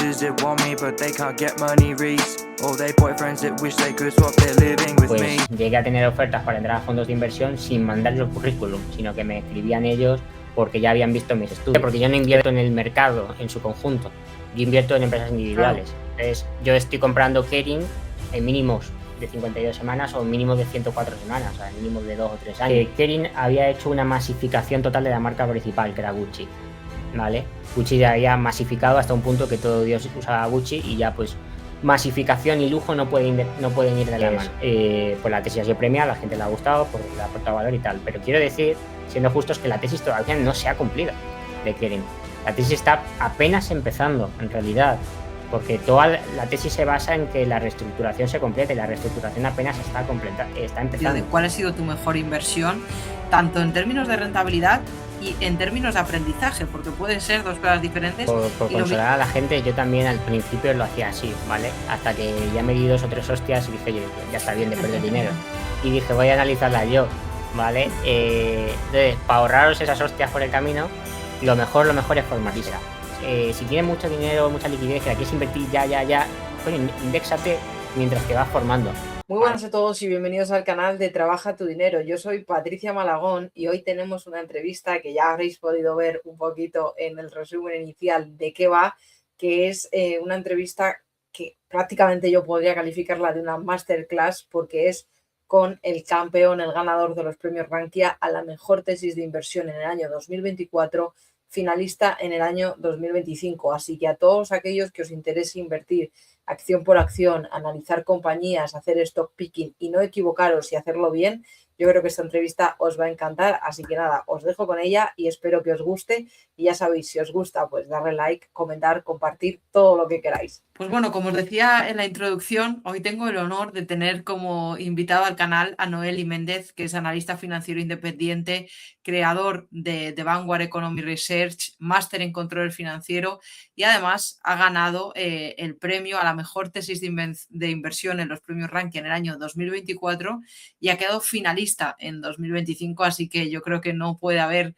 bitches that want me but they can't get money, Reese. All they boyfriends that wish they could swap their living with Pues me. llegué a tener ofertas para entrar a fondos de inversión sin mandarles el currículum, sino que me escribían ellos porque ya habían visto mis estudios. Porque yo no invierto en el mercado en su conjunto, yo invierto en empresas individuales. Entonces, yo estoy comprando Kering en mínimos de 52 semanas o mínimos de 104 semanas, o sea, mínimos de 2 o 3 años. Kering había hecho una masificación total de la marca principal, que era Gucci, ¿vale? Gucci ya había masificado hasta un punto que todo Dios usaba Gucci y ya pues masificación y lujo no pueden ir de la mano. Pues la tesis ha sido premiada, a la gente le ha gustado, porque le ha aportado valor y tal. Pero quiero decir, siendo justos, que la tesis todavía no se ha cumplido de Kering. La tesis está apenas empezando, en realidad, porque toda la tesis se basa en que la reestructuración se complete y la reestructuración apenas está empezando. ¿Cuál ha sido tu mejor inversión, tanto en términos de rentabilidad y en términos de aprendizaje? Porque pueden ser dos cosas diferentes. Por consolar a la gente, yo también al principio lo hacía así, ¿vale? Hasta que ya me di 2 o 3 hostias y dije, ya está bien de perder dinero. Y dije, voy a analizarla yo, ¿vale? Entonces, para ahorraros esas hostias por el camino, lo mejor es formarse. Si tienes mucho dinero, mucha liquidez, que la quieres invertir ya, coño, indéxate mientras te vas formando. Muy buenas a todos y bienvenidos al canal de Trabaja tu Dinero. Yo soy Patricia Malagón y hoy tenemos una entrevista que ya habréis podido ver un poquito en el resumen inicial de qué va, que es una entrevista que prácticamente yo podría calificarla de una masterclass porque es con el campeón, el ganador de los premios Rankia a la mejor tesis de inversión en el año 2024, finalista en el año 2025. Así que a todos aquellos que os interese invertir acción por acción, analizar compañías, hacer stock picking y no equivocaros y hacerlo bien, yo creo que esta entrevista os va a encantar. Así que nada, os dejo con ella y espero que os guste. Y ya sabéis, si os gusta, pues darle like, comentar, compartir, todo lo que queráis. Pues bueno, como os decía en la introducción, hoy tengo el honor de tener como invitado al canal a Noel Méndez, que es analista financiero independiente, creador de Vanguard Economy Research, máster en control financiero y además ha ganado el premio a la mejor tesis de inversión en los premios Rankia en el año 2024 y ha quedado finalista en 2025, así que yo creo que no puede haber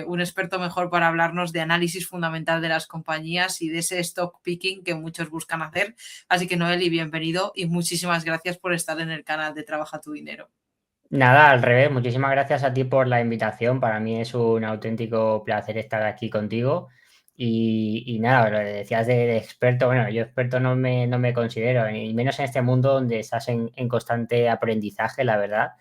un experto mejor para hablarnos de análisis fundamental de las compañías y de ese stock picking que muchos buscan hacer. Así que Noel, y bienvenido y muchísimas gracias por estar en el canal de Trabaja tu Dinero. Nada, al revés, muchísimas gracias a ti por la invitación. Para mí es un auténtico placer estar aquí contigo. Y nada, lo que decías de experto, bueno, yo experto no me considero, y menos en este mundo donde estás en constante aprendizaje, la verdad.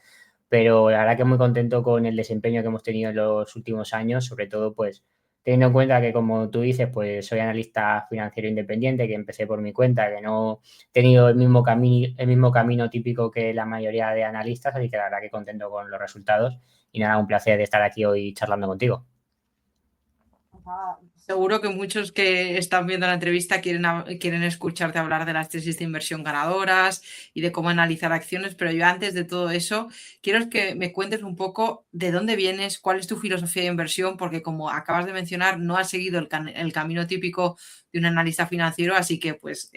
Pero la verdad que muy contento con el desempeño que hemos tenido en los últimos años, sobre todo pues teniendo en cuenta que, como tú dices, pues soy analista financiero independiente, que empecé por mi cuenta, que no he tenido el mismo camino típico que la mayoría de analistas, así que la verdad que contento con los resultados y nada, un placer de estar aquí hoy charlando contigo. Seguro que muchos que están viendo la entrevista quieren escucharte hablar de las tesis de inversión ganadoras y de cómo analizar acciones, pero yo antes de todo eso quiero que me cuentes un poco de dónde vienes, cuál es tu filosofía de inversión, porque como acabas de mencionar, no has seguido el camino típico de un analista financiero, así que pues,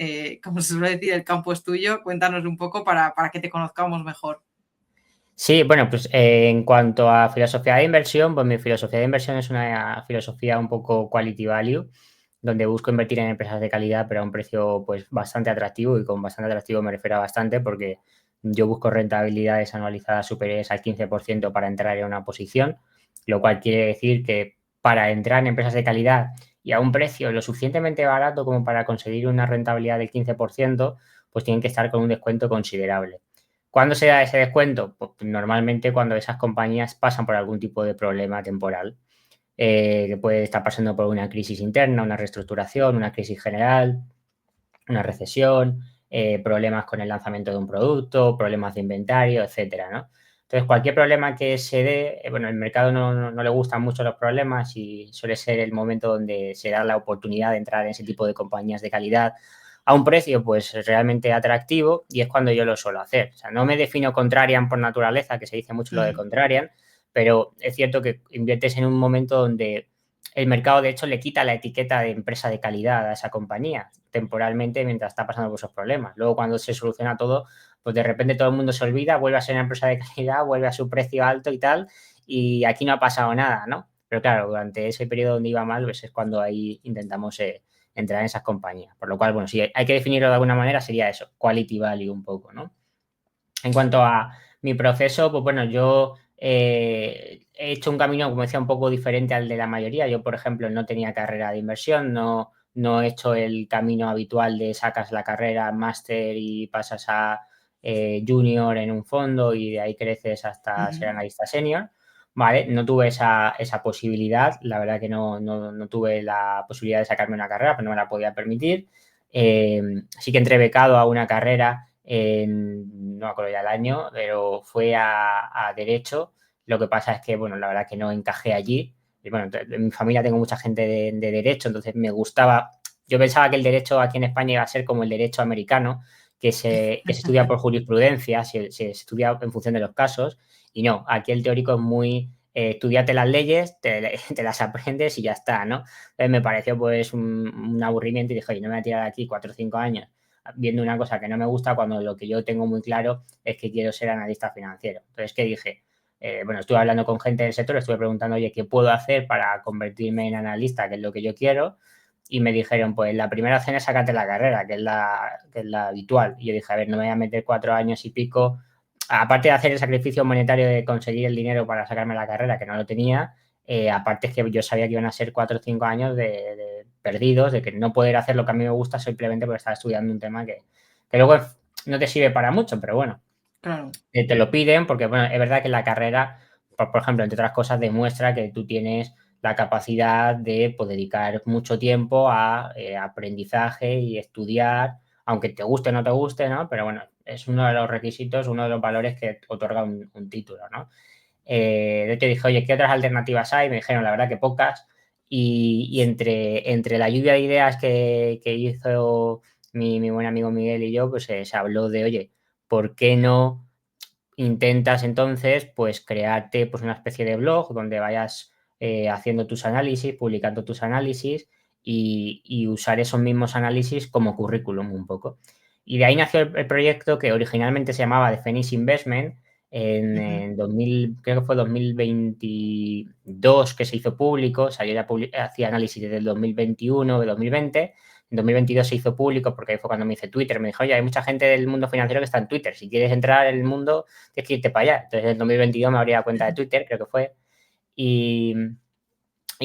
como se suele decir, el campo es tuyo. Cuéntanos un poco para que te conozcamos mejor. Sí, bueno, pues en cuanto a filosofía de inversión, pues mi filosofía de inversión es una filosofía un poco quality value, donde busco invertir en empresas de calidad, pero a un precio pues bastante atractivo, y con bastante atractivo me refiero a bastante porque yo busco rentabilidades anualizadas superiores al 15% para entrar en una posición, lo cual quiere decir que para entrar en empresas de calidad y a un precio lo suficientemente barato como para conseguir una rentabilidad del 15%, pues tienen que estar con un descuento considerable. ¿Cuándo se da ese descuento? Pues normalmente cuando esas compañías pasan por algún tipo de problema temporal, que puede estar pasando por una crisis interna, una reestructuración, una crisis general, una recesión, problemas con el lanzamiento de un producto, problemas de inventario, etcétera, ¿no? Entonces, cualquier problema que se dé, bueno, el mercado no le gustan mucho los problemas y suele ser el momento donde se da la oportunidad de entrar en ese tipo de compañías de calidad a un precio pues realmente atractivo, y es cuando yo lo suelo hacer. O sea, no me defino contrarian por naturaleza, que se dice mucho lo de contrarian, pero es cierto que inviertes en un momento donde el mercado, de hecho, le quita la etiqueta de empresa de calidad a esa compañía temporalmente mientras está pasando por esos problemas. Luego, cuando se soluciona todo, pues de repente todo el mundo se olvida, vuelve a ser una empresa de calidad, vuelve a su precio alto y tal, y aquí no ha pasado nada, ¿no? Pero claro, durante ese periodo donde iba mal, pues es cuando ahí intentamos entrar en esas compañías. Por lo cual, bueno, si hay que definirlo de alguna manera, sería eso, quality value un poco, ¿no? En cuanto a mi proceso, pues bueno, yo he hecho un camino, como decía, un poco diferente al de la mayoría. Yo, por ejemplo, no tenía carrera de inversión, no he hecho el camino habitual de sacas la carrera, máster y pasas a junior en un fondo y de ahí creces hasta ser analista senior. Vale, no tuve esa posibilidad, la verdad que no tuve la posibilidad de sacarme una carrera, pero no me la podía permitir. Sí que entré becado a una carrera no me acuerdo ya el año, pero fue a Derecho. Lo que pasa es que, bueno, la verdad que no encajé allí. Y bueno, en mi familia tengo mucha gente de Derecho, entonces me gustaba. Yo pensaba que el Derecho aquí en España iba a ser como el Derecho americano, que se estudia por jurisprudencia, se estudia en función de los casos. Y no, aquí el teórico es muy... estudiate las leyes, te las aprendes y ya está, ¿no? Entonces me pareció pues un aburrimiento y dije, oye, no me voy a tirar aquí 4 o 5 años viendo una cosa que no me gusta cuando lo que yo tengo muy claro es que quiero ser analista financiero. Entonces, ¿qué dije? Bueno, estuve hablando con gente del sector, estuve preguntando, oye, ¿qué puedo hacer para convertirme en analista, que es lo que yo quiero? Y me dijeron, pues la primera opción es sacarte la carrera, que es la habitual. Y yo dije, a ver, no me voy a meter 4 años y pico, aparte de hacer el sacrificio monetario de conseguir el dinero para sacarme la carrera, que no lo tenía, aparte es que yo sabía que iban a ser 4 o 5 años de perdidos, de que no poder hacer lo que a mí me gusta simplemente porque estaba estudiando un tema que luego no te sirve para mucho, pero bueno, Claro. te lo piden porque, bueno, es verdad que la carrera, por ejemplo, entre otras cosas, demuestra que tú tienes la capacidad de pues, dedicar mucho tiempo a aprendizaje y estudiar, aunque te guste o no te guste, ¿no? Pero bueno, es uno de los requisitos, uno de los valores que otorga un título, ¿no? De hecho dije, oye, ¿qué otras alternativas hay? Me dijeron, la verdad que pocas. Y entre la lluvia de ideas que hizo mi buen amigo Miguel y yo, pues se habló de, oye, ¿por qué no intentas entonces pues crearte pues una especie de blog donde vayas haciendo tus análisis, publicando tus análisis y usar esos mismos análisis como currículum un poco? Y de ahí nació el proyecto que originalmente se llamaba The Phoenix Investment, en 2000, creo que fue 2022 que se hizo público, salió ya hacía análisis desde el 2021, de 2020, en 2022 se hizo público porque ahí fue cuando me hice Twitter, me dijo, oye, hay mucha gente del mundo financiero que está en Twitter, si quieres entrar en el mundo tienes que irte para allá. Entonces en el 2022 me abrí la cuenta de Twitter, creo que fue, y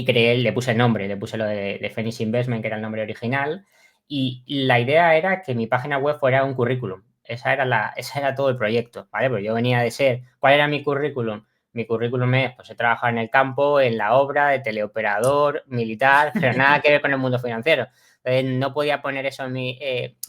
creé, le puse el nombre, le puse lo de Phoenix Investment, que era el nombre original, y la idea era que mi página web fuera un currículum. Esa era todo el proyecto, ¿vale? Porque yo venía de ser, ¿cuál era mi currículum? Mi currículum es, pues he trabajado en el campo, en la obra, de teleoperador, militar, pero nada que ver con el mundo financiero. Entonces no podía poner eso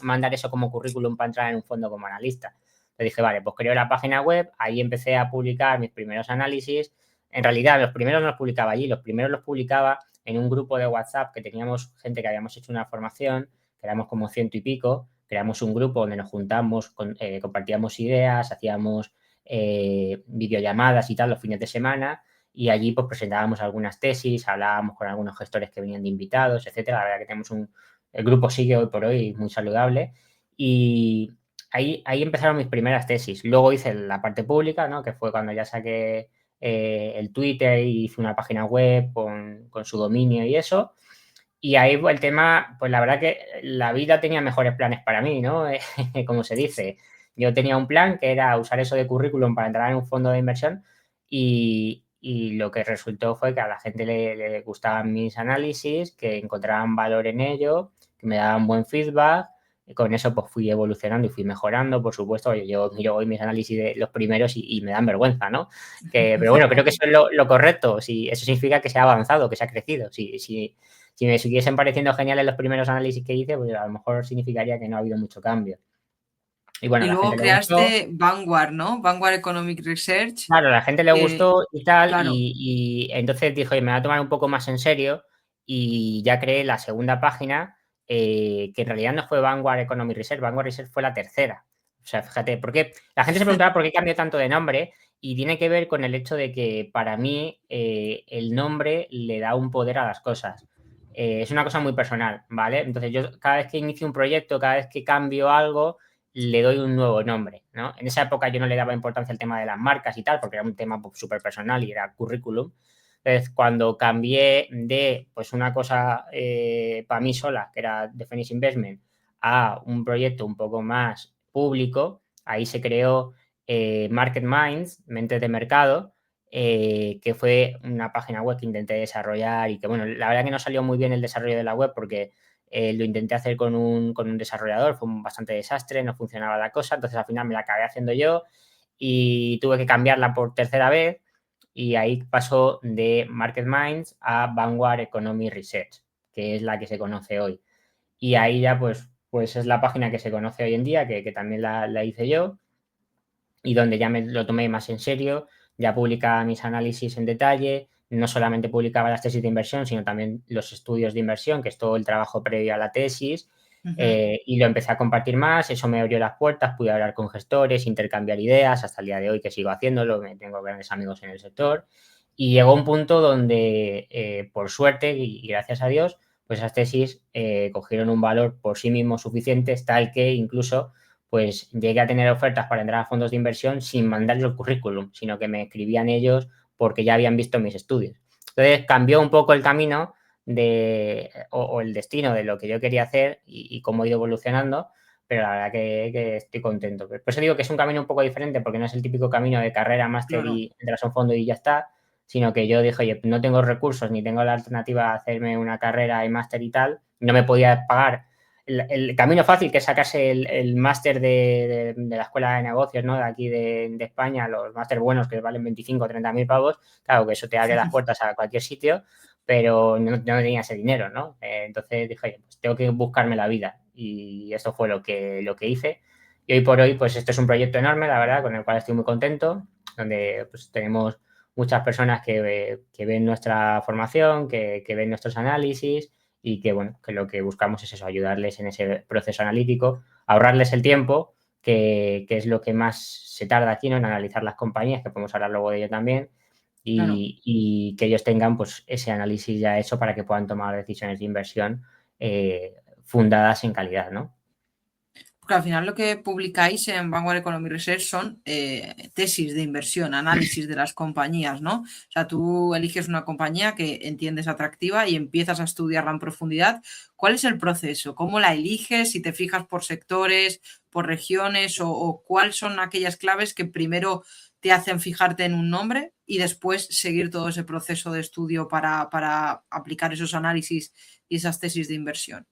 mandar eso como currículum para entrar en un fondo como analista. Entonces dije, vale, pues creo la página web, ahí empecé a publicar mis primeros análisis. En realidad, los primeros no los publicaba allí, los primeros los publicaba en un grupo de WhatsApp que teníamos gente que habíamos hecho una formación, que éramos como 100 y pico, creamos un grupo donde nos juntamos, compartíamos ideas, hacíamos videollamadas y tal los fines de semana y allí pues presentábamos algunas tesis, hablábamos con algunos gestores que venían de invitados, etcétera. La verdad que tenemos el grupo sigue hoy por hoy muy saludable y ahí empezaron mis primeras tesis. Luego hice la parte pública, ¿no? Que fue cuando ya saqué el Twitter y hice una página web con su dominio y eso. Y ahí el tema, pues la verdad que la vida tenía mejores planes para mí, ¿no? Como se dice. Yo tenía un plan que era usar eso de currículum para entrar en un fondo de inversión y lo que resultó fue que a la gente le gustaban mis análisis, que encontraban valor en ello, que me daban buen feedback. Y con eso pues fui evolucionando y fui mejorando, por supuesto. Yo miro hoy mis análisis de los primeros y me dan vergüenza, ¿no? Pero bueno, creo que eso es lo correcto. Si, eso significa que se ha avanzado, que se ha crecido. Si me siguiesen pareciendo geniales los primeros análisis que hice, pues a lo mejor significaría que no ha habido mucho cambio. Y bueno, Y a la luego gente le gustó. creaste Vanguard, ¿no? Vanguard Economic Research. Claro, a la gente le gustó y tal, claro. y entonces dijo, oye, me voy a tomar un poco más en serio y ya creé la segunda página, que en realidad no fue Vanguard Economic Research, Vanguard Research fue la tercera. O sea, fíjate, porque la gente se preguntaba por qué cambió tanto de nombre y tiene que ver con el hecho de que para mí el nombre le da un poder a las cosas. Es una cosa muy personal, ¿vale? Entonces yo cada vez que inicio un proyecto, cada vez que cambio algo, le doy un nuevo nombre, ¿no? En esa época yo no le daba importancia al tema de las marcas y tal, porque era un tema súper personal y era currículum. Entonces, cuando cambié de pues una cosa para mí sola, que era The Phoenix Investment, a un proyecto un poco más público, ahí se creó Market Minds, Mentes de Mercado, que fue una página web que intenté desarrollar y que, bueno, la verdad que no salió muy bien el desarrollo de la web porque lo intenté hacer con un desarrollador, fue un bastante desastre, no funcionaba la cosa, entonces al final me la acabé haciendo yo y tuve que cambiarla por tercera vez y ahí pasó de Market Minds a Vanguard Economy Research, que es la que se conoce hoy. Y ahí ya pues es la página que se conoce hoy en día, que también la hice yo y donde ya me lo tomé más en serio, ya publicaba mis análisis en detalle, no solamente publicaba las tesis de inversión, sino también los estudios de inversión, que es todo el trabajo previo a la tesis, y lo empecé a compartir más, eso me abrió las puertas, pude hablar con gestores, intercambiar ideas, hasta el día de hoy que sigo haciéndolo, tengo grandes amigos en el sector, y llegó un punto donde, por suerte y gracias a Dios, pues esas tesis cogieron un valor por sí mismo suficiente, tal que incluso pues llegué a tener ofertas para entrar a fondos de inversión sin mandarles el currículum, sino que me escribían ellos porque ya habían visto mis estudios. Entonces cambió un poco el camino o el destino de lo que yo quería hacer y cómo he ido evolucionando, pero la verdad que estoy contento. Por eso digo que es un camino un poco diferente porque no es el típico camino de carrera, máster Claro. y entras a un fondo y ya está, sino que yo dije, oye, no tengo recursos ni tengo la alternativa a hacerme una carrera y máster y tal, no me podía pagar el camino fácil, que es sacarse el máster de la Escuela de Negocios, ¿no? De aquí de España, los máster buenos que valen 25 o 30 mil pavos, claro que eso te abre las puertas a cualquier sitio, pero no tenía ese dinero, ¿no? Entonces dije, oye, pues tengo que buscarme la vida y eso fue lo que hice. Y hoy por hoy, pues esto es un proyecto enorme, la verdad, con el cual estoy muy contento, donde pues tenemos muchas personas que ven nuestra formación, que ven nuestros análisis y que, bueno, que lo que buscamos es eso, ayudarles en ese proceso analítico, ahorrarles el tiempo, que es lo que más se tarda aquí, ¿no? En analizar las compañías, que podemos hablar luego de ello también, y que ellos tengan pues ese análisis ya hecho para que puedan tomar decisiones de inversión fundadas en calidad, ¿no? Porque al final lo que publicáis en Vanguard Economy Research son tesis de inversión, análisis de las compañías, ¿no? O sea, tú eliges una compañía que entiendes atractiva y empiezas a estudiarla en profundidad. ¿Cuál es el proceso? ¿Cómo la eliges? Si te fijas por sectores, por regiones o cuáles son aquellas claves que primero te hacen fijarte en un nombre y después seguir todo ese proceso de estudio para aplicar esos análisis y esas tesis de inversión.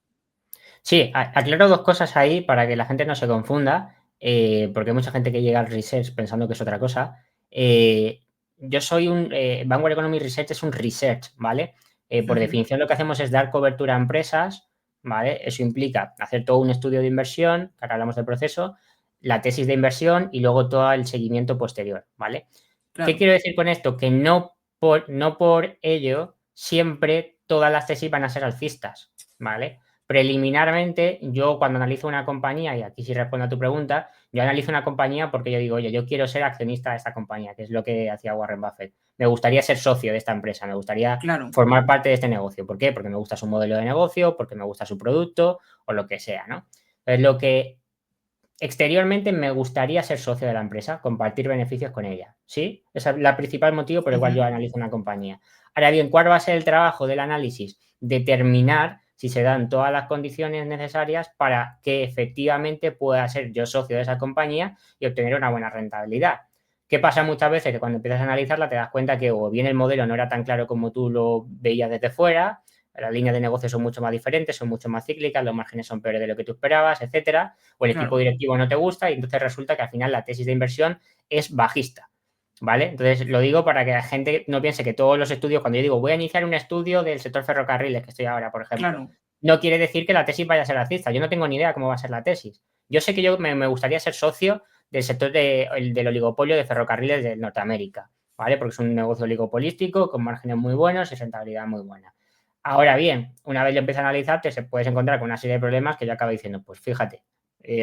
Sí, aclaro dos cosas ahí para que la gente no se confunda, porque hay mucha gente que llega al research pensando que es otra cosa. Yo soy Vanguard Economy Research es un research, ¿vale? Por definición lo que hacemos es dar cobertura a empresas, ¿vale? Eso implica hacer todo un estudio de inversión, que ahora hablamos del proceso, la tesis de inversión y luego todo el seguimiento posterior, ¿vale? Claro. ¿Qué quiero decir con esto? Que no por ello siempre todas las tesis van a ser alcistas, ¿vale? Preliminarmente, yo cuando analizo una compañía, y aquí sí respondo a tu pregunta, yo analizo una compañía porque yo digo, oye, yo quiero ser accionista de esta compañía, que es lo que hacía Warren Buffett. Me gustaría ser socio de esta empresa, me gustaría formar parte de este negocio. ¿Por qué? Porque me gusta su modelo de negocio, porque me gusta su producto o lo que sea, ¿no? Es lo que exteriormente me gustaría ser socio de la empresa, compartir beneficios con ella, ¿sí? Ese es el principal motivo por el cual yo analizo una compañía. Ahora bien, ¿cuál va a ser el trabajo del análisis? Determinar si se dan todas las condiciones necesarias para que efectivamente pueda ser yo socio de esa compañía y obtener una buena rentabilidad. ¿Qué pasa muchas veces? Que cuando empiezas a analizarla te das cuenta que o bien el modelo no era tan claro como tú lo veías desde fuera, las líneas de negocio son mucho más diferentes, son mucho más cíclicas, los márgenes son peores de lo que tú esperabas, etcétera, o el equipo directivo no te gusta y entonces resulta que al final la tesis de inversión es bajista, ¿vale? Entonces lo digo para que la gente no piense que todos los estudios, cuando yo digo voy a iniciar un estudio del sector ferrocarriles, que estoy ahora, por ejemplo, no quiere decir que la tesis vaya a ser alcista. Yo no tengo ni idea cómo va a ser la tesis. Yo sé que yo me gustaría ser socio del sector del oligopolio de ferrocarriles de Norteamérica, ¿vale? Porque es un negocio oligopolístico con márgenes muy buenos y rentabilidad muy buena. Ahora bien, una vez lo empiezas a analizar, te puedes encontrar con una serie de problemas que yo acabo diciendo, pues fíjate,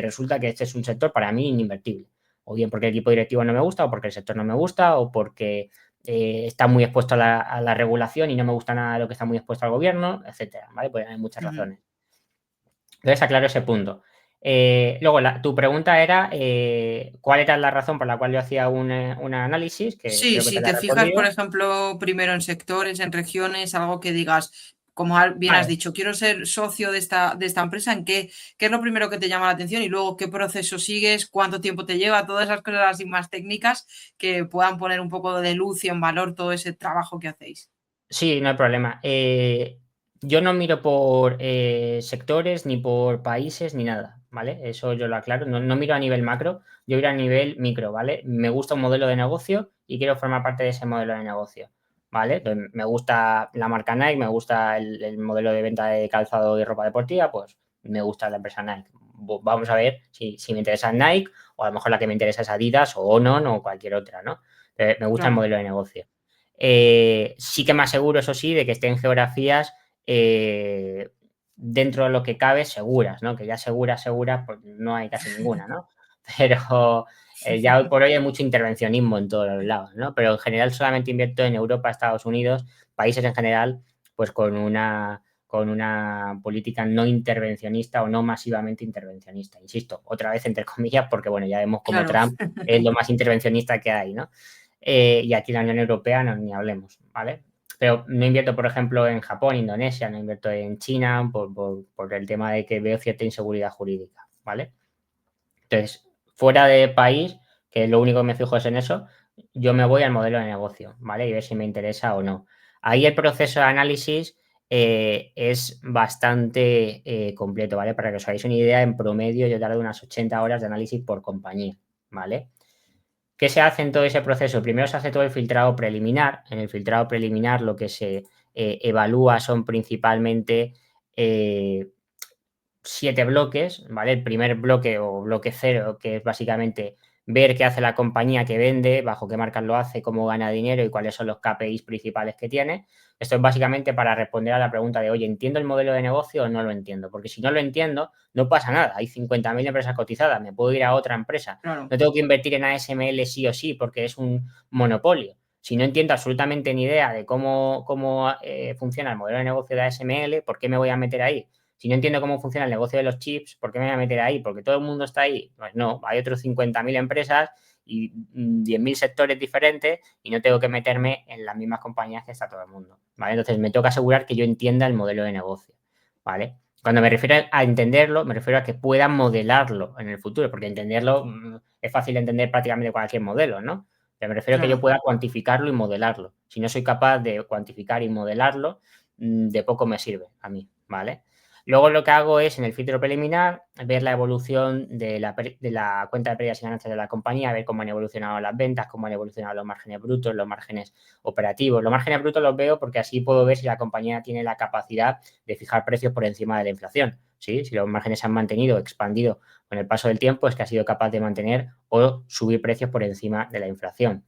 resulta que este es un sector para mí ininvertible. O bien porque el equipo directivo no me gusta, o porque el sector no me gusta, o porque está muy expuesto a la regulación y no me gusta nada lo que está muy expuesto al gobierno, etcétera, ¿vale? Pues hay muchas razones. Entonces, aclaro ese punto. Luego, tu pregunta era cuál era la razón por la cual yo hacía un análisis, que Sí, creo que te si la he te fijas, por respondido. ejemplo, primero en sectores, en regiones, algo que digas, como bien has Vale. dicho, quiero ser socio de esta empresa, ¿en qué es lo primero que te llama la atención? Y luego, ¿qué proceso sigues? ¿Cuánto tiempo te lleva? Todas esas cosas así más técnicas que puedan poner un poco de luz y en valor todo ese trabajo que hacéis. Sí, no hay problema. Yo no miro por sectores, ni por países, ni nada, ¿vale? Eso yo lo aclaro. No miro a nivel macro, yo miro a nivel micro, ¿vale? Me gusta un modelo de negocio y quiero formar parte de ese modelo de negocio, ¿vale? Entonces, me gusta la marca Nike, me gusta el modelo de venta de calzado y ropa deportiva, pues me gusta la empresa Nike. Vamos a ver si me interesa Nike o a lo mejor la que me interesa es Adidas o Onon o cualquier otra, ¿no? Me gusta el Claro. modelo de negocio. Sí que me aseguro, eso sí, de que estén geografías dentro de lo que cabe seguras, ¿no? Que ya seguras, pues no hay casi ninguna, ¿no? Pero ya hoy por hoy hay mucho intervencionismo en todos los lados, ¿no? Pero en general solamente invierto en Europa, Estados Unidos, países en general, pues con una política no intervencionista o no masivamente intervencionista. Insisto, otra vez entre comillas, porque bueno, ya vemos como Claro. Trump es lo más intervencionista que hay, ¿no? Y aquí en la Unión Europea no, ni hablemos, ¿vale? Pero no invierto, por ejemplo, en Japón, Indonesia, no invierto en China por el tema de que veo cierta inseguridad jurídica, ¿vale? Entonces, fuera de país, que lo único que me fijo es en eso, yo me voy al modelo de negocio, ¿vale? Y ver si me interesa o no. Ahí el proceso de análisis es bastante completo, ¿vale? Para que os hagáis una idea, en promedio yo tardo unas 80 horas de análisis por compañía, ¿vale? ¿Qué se hace en todo ese proceso? Primero se hace todo el filtrado preliminar. En el filtrado preliminar lo que se evalúa son principalmente 7 bloques, ¿vale? El primer bloque o bloque cero, que es básicamente ver qué hace la compañía que vende, bajo qué marcas lo hace, cómo gana dinero y cuáles son los KPIs principales que tiene. Esto es básicamente para responder a la pregunta de, oye, ¿entiendo el modelo de negocio o no lo entiendo? Porque si no lo entiendo, no pasa nada. Hay 50.000 empresas cotizadas, me puedo ir a otra empresa. Claro. No tengo que invertir en ASML sí o sí porque es un monopolio. Si no entiendo absolutamente ni idea de cómo funciona el modelo de negocio de ASML, ¿por qué me voy a meter ahí? Si no entiendo cómo funciona el negocio de los chips, ¿por qué me voy a meter ahí? ¿Porque todo el mundo está ahí? Pues no, hay otros 50.000 empresas y 10.000 sectores diferentes y no tengo que meterme en las mismas compañías que está todo el mundo, ¿vale? Entonces, me toca asegurar que yo entienda el modelo de negocio, ¿vale? Cuando me refiero a entenderlo, me refiero a que pueda modelarlo en el futuro, porque entenderlo es fácil entender prácticamente cualquier modelo, ¿no? Pero me refiero a que yo pueda cuantificarlo y modelarlo. Si no soy capaz de cuantificar y modelarlo, de poco me sirve a mí, ¿vale? Luego lo que hago es, en el filtro preliminar, ver la evolución de la cuenta de pérdidas y ganancias de la compañía, ver cómo han evolucionado las ventas, cómo han evolucionado los márgenes brutos, los márgenes operativos. Los márgenes brutos los veo porque así puedo ver si la compañía tiene la capacidad de fijar precios por encima de la inflación. ¿Sí? Si los márgenes se han mantenido o expandido con el paso del tiempo, es que ha sido capaz de mantener o subir precios por encima de la inflación.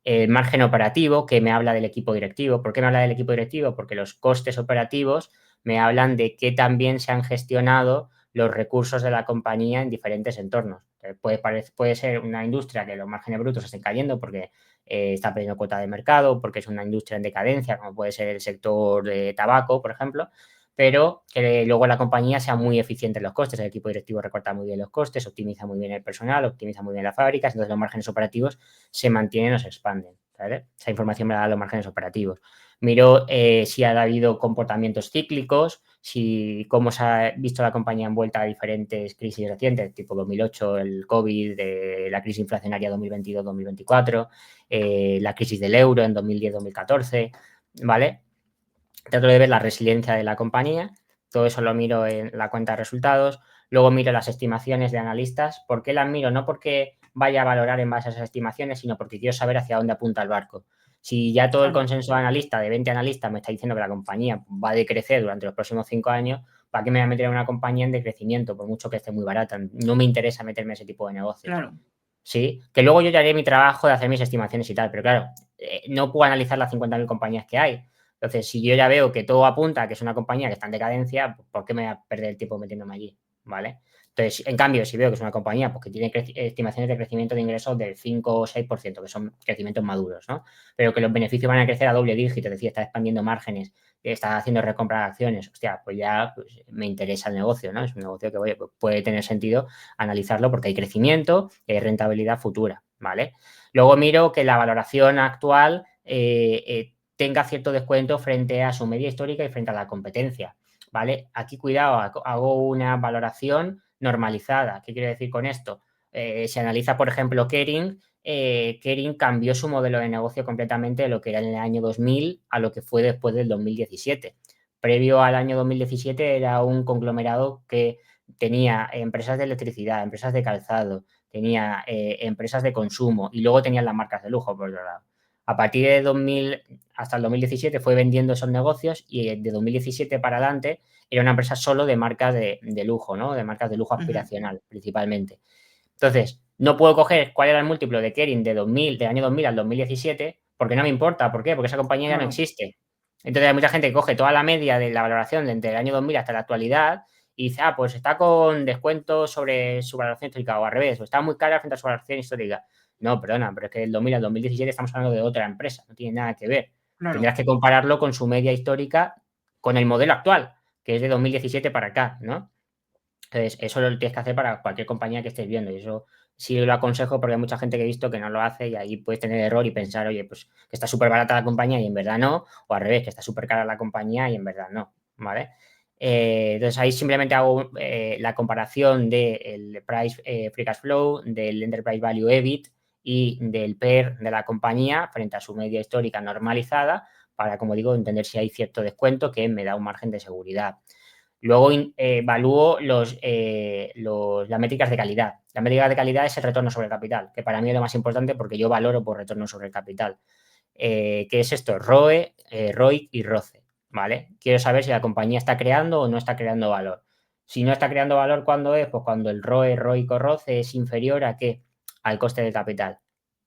El margen operativo, que me habla del equipo directivo. ¿Por qué me habla del equipo directivo? Porque los costes operativos me hablan de que también se han gestionado los recursos de la compañía en diferentes entornos. Puede ser una industria que los márgenes brutos estén cayendo porque está perdiendo cuota de mercado, porque es una industria en decadencia, como puede ser el sector de tabaco, por ejemplo, pero que luego la compañía sea muy eficiente en los costes. El equipo directivo recorta muy bien los costes, optimiza muy bien el personal, optimiza muy bien las fábricas, entonces los márgenes operativos se mantienen o se expanden, ¿vale? Esa información me la da los márgenes operativos. Miro si ha habido comportamientos cíclicos, cómo se ha visto la compañía envuelta a diferentes crisis recientes, tipo 2008, el COVID, la crisis inflacionaria 2022-2024, la crisis del euro en 2010-2014, ¿vale? Trato de ver la resiliencia de la compañía, todo eso lo miro en la cuenta de resultados. Luego miro las estimaciones de analistas. ¿Por qué las miro? No porque vaya a valorar en base a esas estimaciones, sino porque quiero saber hacia dónde apunta el barco. Si ya todo el consenso de analista, de 20 analistas, me está diciendo que la compañía va a decrecer durante los próximos 5 años, ¿para qué me voy a meter en una compañía en decrecimiento, por mucho que esté muy barata? No me interesa meterme en ese tipo de negocios. Claro. Sí, que luego yo ya haré mi trabajo de hacer mis estimaciones y tal, pero claro, no puedo analizar las 50.000 compañías que hay. Entonces, si yo ya veo que todo apunta a que es una compañía que está en decadencia, ¿por qué me voy a perder el tiempo metiéndome allí? ¿vale? Entonces, en cambio, si veo que es una compañía pues, que tiene estimaciones de crecimiento de ingresos del 5 o 6%, que son crecimientos maduros, ¿no? Pero que los beneficios van a crecer a doble dígito, es decir, está expandiendo márgenes, está haciendo recompra de acciones, hostia, pues ya pues, me interesa el negocio, ¿no? Es un negocio que oye, pues puede tener sentido analizarlo porque hay crecimiento y hay rentabilidad futura, ¿vale? Luego miro que la valoración actual tenga cierto descuento frente a su media histórica y frente a la competencia, ¿vale? Aquí, cuidado, hago una valoración normalizada. ¿Qué quiero decir con esto? Se analiza, por ejemplo, Kering. Kering cambió su modelo de negocio completamente de lo que era en el año 2000 a lo que fue después del 2017. Previo al año 2017 era un conglomerado que tenía empresas de electricidad, empresas de calzado, tenía empresas de consumo y luego tenían las marcas de lujo, por otro lado. A partir de 2000 hasta el 2017 fue vendiendo esos negocios y de 2017 para adelante era una empresa solo de marcas de lujo, ¿no? De marcas de lujo aspiracional, principalmente. Entonces, no puedo coger cuál era el múltiplo de Kering del año 2000 al 2017 porque no me importa. ¿Por qué? Porque esa compañía ya no existe. Entonces, hay mucha gente que coge toda la media de la valoración entre el año 2000 hasta la actualidad y dice, pues está con descuento sobre su valoración histórica o al revés, o está muy cara frente a su valoración histórica. No, perdona, pero es que del 2000 al 2017 estamos hablando de otra empresa, no tiene nada que ver. Claro. Tendrás que compararlo con su media histórica, con el modelo actual, que es de 2017 para acá, ¿no? Entonces, eso lo tienes que hacer para cualquier compañía que estés viendo y eso sí lo aconsejo porque hay mucha gente que he visto que no lo hace y ahí puedes tener error y pensar, oye, pues que está súper barata la compañía y en verdad no, o al revés, que está súper cara la compañía y en verdad no, ¿vale? Entonces, ahí simplemente hago la comparación del Price Free Cash Flow, del Enterprise Value EBIT y del PER de la compañía frente a su media histórica normalizada para, como digo, entender si hay cierto descuento que me da un margen de seguridad. Luego evalúo las métricas de calidad. La métrica de calidad es el retorno sobre el capital, que para mí es lo más importante porque yo valoro por retorno sobre el capital. ¿Qué es esto? ROE, ROIC y ROCE, ¿vale? Quiero saber si la compañía está creando o no está creando valor. Si no está creando valor, ¿cuándo es? Pues cuando el ROE, ROIC o ROCE es inferior ¿a qué? Al coste del capital,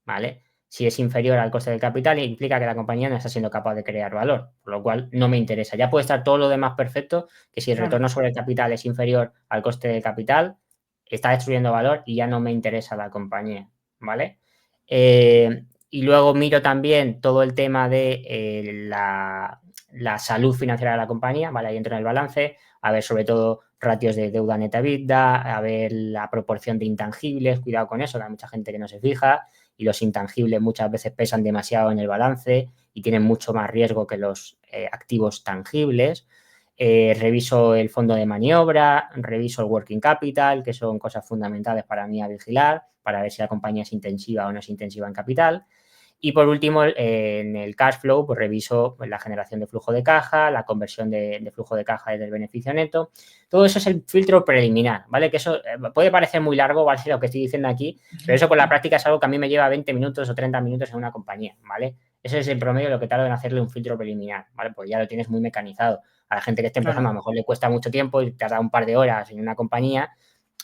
¿vale? Si es inferior al coste del capital, implica que la compañía no está siendo capaz de crear valor, por lo cual no me interesa. Ya puede estar todo lo demás perfecto, que si el retorno sobre el capital es inferior al coste del capital, está destruyendo valor y ya no me interesa la compañía, ¿vale? Y luego miro también todo el tema de la salud financiera de la compañía, ¿vale? Ahí entro en el balance, a ver sobre todo ratios de deuda neta EBITDA, a ver la proporción de intangibles, cuidado con eso, que hay mucha gente que no se fija, y los intangibles muchas veces pesan demasiado en el balance y tienen mucho más riesgo que los activos tangibles. Reviso el fondo de maniobra, reviso el working capital, que son cosas fundamentales para mí a vigilar, para ver si la compañía es intensiva o no es intensiva en capital. Y por último, en el cash flow, pues reviso la generación de flujo de caja, la conversión de flujo de caja desde el beneficio neto. Todo eso es el filtro preliminar, ¿vale? Que eso puede parecer muy largo, ¿vale? Lo que estoy diciendo aquí, pero eso por la práctica es algo que a mí me lleva 20 minutos o 30 minutos en una compañía, ¿vale? Ese es el promedio de lo que tardo en hacerle un filtro preliminar, ¿vale? Pues ya lo tienes muy mecanizado. A la gente que esté empezando a lo mejor le cuesta mucho tiempo y tarda un par de horas en una compañía,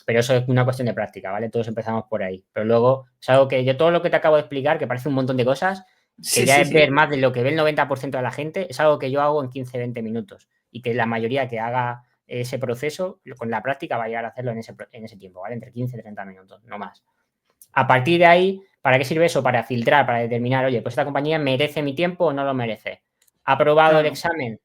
pero eso es una cuestión de práctica, ¿vale? Todos empezamos por ahí. Pero luego es algo que yo todo lo que te acabo de explicar, que parece un montón de cosas, que ya es ver más de lo que ve el 90% de la gente, es algo que yo hago en 15-20 minutos y que la mayoría que haga ese proceso con la práctica va a llegar a hacerlo en ese tiempo, ¿vale? Entre 15 y 30 minutos, no más. A partir de ahí, ¿para qué sirve eso? Para filtrar, para determinar, oye, pues esta compañía merece mi tiempo o no lo merece. ¿Ha aprobado el examen?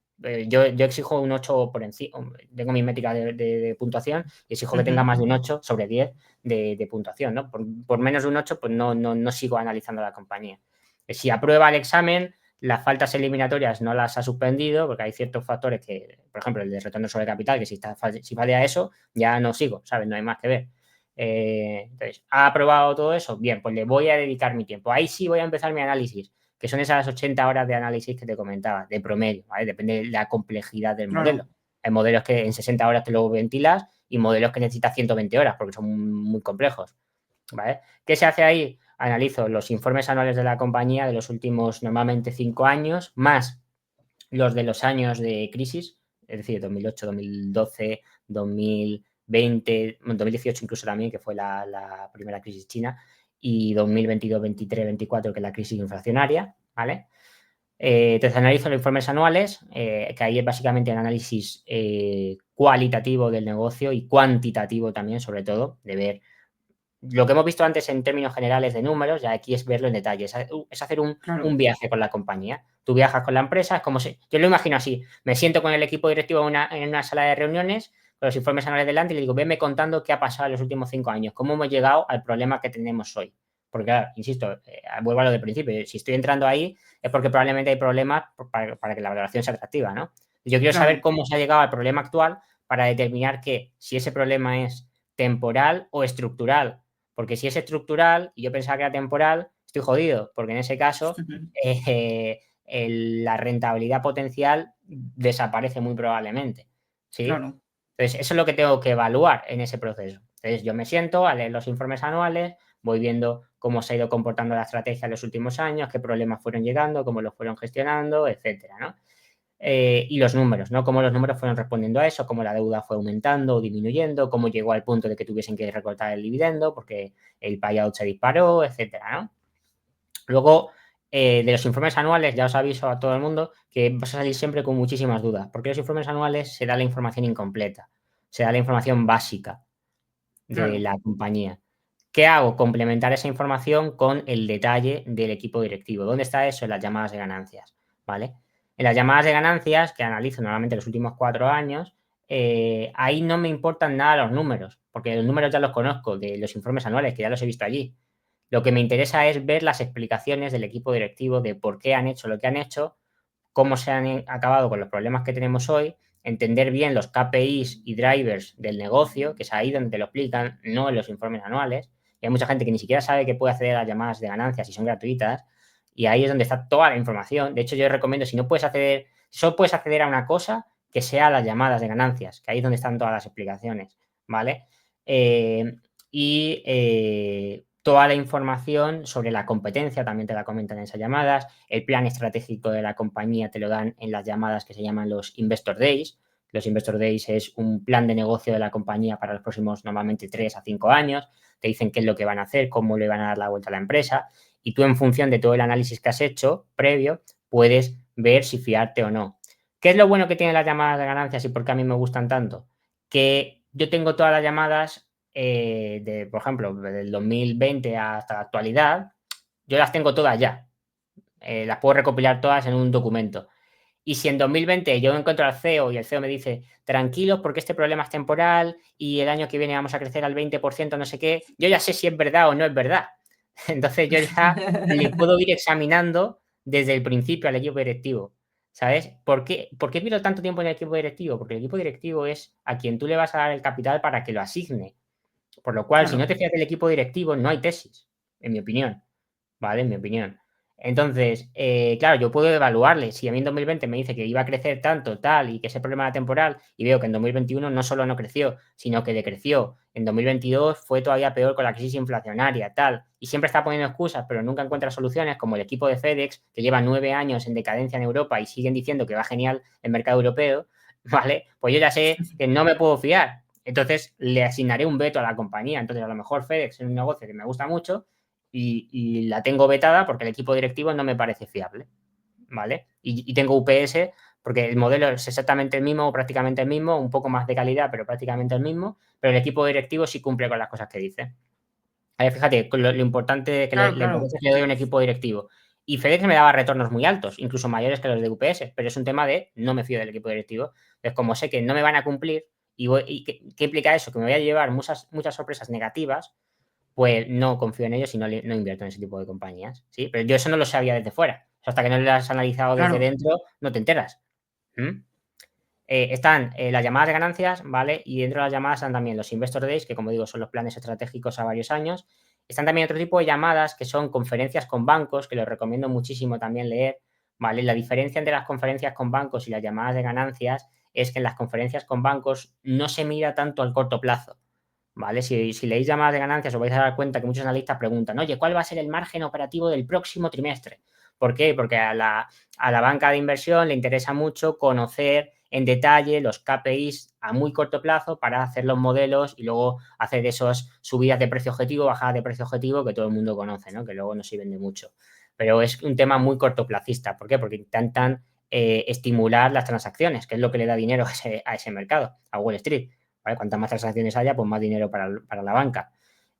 Yo exijo un 8 por encima, tengo mi métrica de puntuación y exijo que tenga más de un 8 sobre 10 de puntuación, ¿no? Por menos de un 8, pues no sigo analizando la compañía. Si aprueba el examen, las faltas eliminatorias no las ha suspendido porque hay ciertos factores que, por ejemplo, el de retorno sobre capital, que si falla eso, ya no sigo, ¿sabes? No hay más que ver. Entonces, ¿ha aprobado todo eso? Bien, pues le voy a dedicar mi tiempo. Ahí sí voy a empezar mi análisis, que son esas 80 horas de análisis que te comentaba, de promedio, ¿vale? Depende de la complejidad del modelo. Hay modelos que en 60 horas te lo ventilas y modelos que necesitas 120 horas porque son muy complejos, ¿vale? ¿Qué se hace ahí? Analizo los informes anuales de la compañía de los últimos normalmente 5 años, más los de los años de crisis, es decir, 2008, 2012, 2020, 2018 incluso también, que fue la primera crisis china, y 2022, 23, 24, que es la crisis inflacionaria, ¿vale? Entonces analizo los informes anuales, que ahí es básicamente el análisis cualitativo del negocio y cuantitativo también, sobre todo, de ver lo que hemos visto antes en términos generales de números, ya aquí es verlo en detalle, es hacer un viaje con la compañía. Tú viajas con la empresa, es como si, yo lo imagino así, me siento con el equipo directivo en una sala de reuniones, con los informes anuales delante y le digo, venme contando qué ha pasado en los últimos 5 años, cómo hemos llegado al problema que tenemos hoy. Porque, claro, insisto, vuelvo a lo del principio, si estoy entrando ahí es porque probablemente hay problemas para que la valoración sea atractiva, ¿no? Yo quiero saber cómo se ha llegado al problema actual para determinar que si ese problema es temporal o estructural. Porque si es estructural y yo pensaba que era temporal, estoy jodido, porque en ese caso la rentabilidad potencial desaparece muy probablemente, ¿sí? Claro. Entonces, eso es lo que tengo que evaluar en ese proceso. Entonces, yo me siento a leer los informes anuales, voy viendo cómo se ha ido comportando la estrategia en los últimos años, qué problemas fueron llegando, cómo los fueron gestionando, etcétera, ¿no? Y los números, ¿no? Cómo los números fueron respondiendo a eso, cómo la deuda fue aumentando o disminuyendo, cómo llegó al punto de que tuviesen que recortar el dividendo porque el payout se disparó, etcétera, ¿no? Luego, de los informes anuales, ya os aviso a todo el mundo que vas a salir siempre con muchísimas dudas, porque los informes anuales se da la información incompleta, se da la información básica de la compañía. ¿Qué hago? Complementar esa información con el detalle del equipo directivo. ¿Dónde está eso? En las llamadas de ganancias, ¿vale? En las llamadas de ganancias, que analizo normalmente los últimos 4 años, ahí no me importan nada los números, porque los números ya los conozco de los informes anuales, que ya los he visto allí. Lo que me interesa es ver las explicaciones del equipo directivo de por qué han hecho lo que han hecho, cómo se han acabado con los problemas que tenemos hoy, entender bien los KPIs y drivers del negocio, que es ahí donde te lo explican, no en los informes anuales. Y hay mucha gente que ni siquiera sabe que puede acceder a las llamadas de ganancias y son gratuitas. Y ahí es donde está toda la información. De hecho, yo recomiendo, si no puedes acceder, solo puedes acceder a una cosa, que sea las llamadas de ganancias, que ahí es donde están todas las explicaciones, ¿vale? Toda la información sobre la competencia también te la comentan en esas llamadas. El plan estratégico de la compañía te lo dan en las llamadas que se llaman los Investor Days. Los Investor Days es un plan de negocio de la compañía para los próximos normalmente 3 a 5 años. Te dicen qué es lo que van a hacer, cómo le van a dar la vuelta a la empresa. Y tú, en función de todo el análisis que has hecho previo, puedes ver si fiarte o no. ¿Qué es lo bueno que tienen las llamadas de ganancias y por qué a mí me gustan tanto? Que yo tengo todas las llamadas por ejemplo, del 2020 hasta la actualidad, yo las tengo todas ya. Las puedo recopilar todas en un documento. Y si en 2020 yo encuentro al CEO y el CEO me dice, tranquilos porque este problema es temporal y el año que viene vamos a crecer al 20%, no sé qué, yo ya sé si es verdad o no es verdad. Entonces yo ya le puedo ir examinando desde el principio al equipo directivo. ¿Sabes? ¿Por qué pierdo tanto tiempo en el equipo directivo? Porque el equipo directivo es a quien tú le vas a dar el capital para que lo asigne. Por lo cual, si no te fías del equipo directivo, no hay tesis, en mi opinión, ¿vale? En mi opinión. Entonces, claro, yo puedo evaluarle. Si a mí en 2020 me dice que iba a crecer tanto, tal, y que ese problema era temporal, y veo que en 2021 no solo no creció, sino que decreció. En 2022 fue todavía peor con la crisis inflacionaria, tal. Y siempre está poniendo excusas, pero nunca encuentra soluciones, como el equipo de FedEx, que lleva 9 años en decadencia en Europa y siguen diciendo que va genial el mercado europeo, ¿vale? Pues yo ya sé que no me puedo fiar. Entonces, le asignaré un veto a la compañía. Entonces, a lo mejor FedEx es un negocio que me gusta mucho y la tengo vetada porque el equipo directivo no me parece fiable, ¿vale? Y tengo UPS porque el modelo es exactamente el mismo o prácticamente el mismo, un poco más de calidad, pero prácticamente el mismo, pero el equipo directivo sí cumple con las cosas que dice. A ver, fíjate, lo importante que le doy a un equipo directivtivo. Y FedEx me daba retornos muy altos, incluso mayores que los de UPS, pero es un tema de no me fío del equipo directivo. Entonces, como sé que no me van a cumplir, ¿qué implica eso? Que me voy a llevar muchas sorpresas negativas, pues no confío en ellos y no invierto en ese tipo de compañías, ¿sí? Pero yo eso no lo sabía desde fuera. O sea, hasta que no lo has analizado desde dentro, no te enteras. Están las llamadas de ganancias, ¿vale? Y dentro de las llamadas están también los Investor Days, que como digo, son los planes estratégicos a varios años. Están también otro tipo de llamadas que son conferencias con bancos, que los recomiendo muchísimo también leer, ¿vale? La diferencia entre las conferencias con bancos y las llamadas de ganancias es que en las conferencias con bancos no se mira tanto al corto plazo, ¿vale? Si leéis llamadas de ganancias os vais a dar cuenta que muchos analistas preguntan, oye, ¿cuál va a ser el margen operativo del próximo trimestre? ¿Por qué? Porque a la banca de inversión le interesa mucho conocer en detalle los KPIs a muy corto plazo para hacer los modelos y luego hacer esas subidas de precio objetivo, bajadas de precio objetivo que todo el mundo conoce, ¿no? Que luego no se vende mucho. Pero es un tema muy cortoplacista. ¿Por qué? Porque intentan estimular las transacciones, que es lo que le da dinero a ese mercado, a Wall Street. ¿Vale? Cuantas más transacciones haya, pues más dinero para la banca.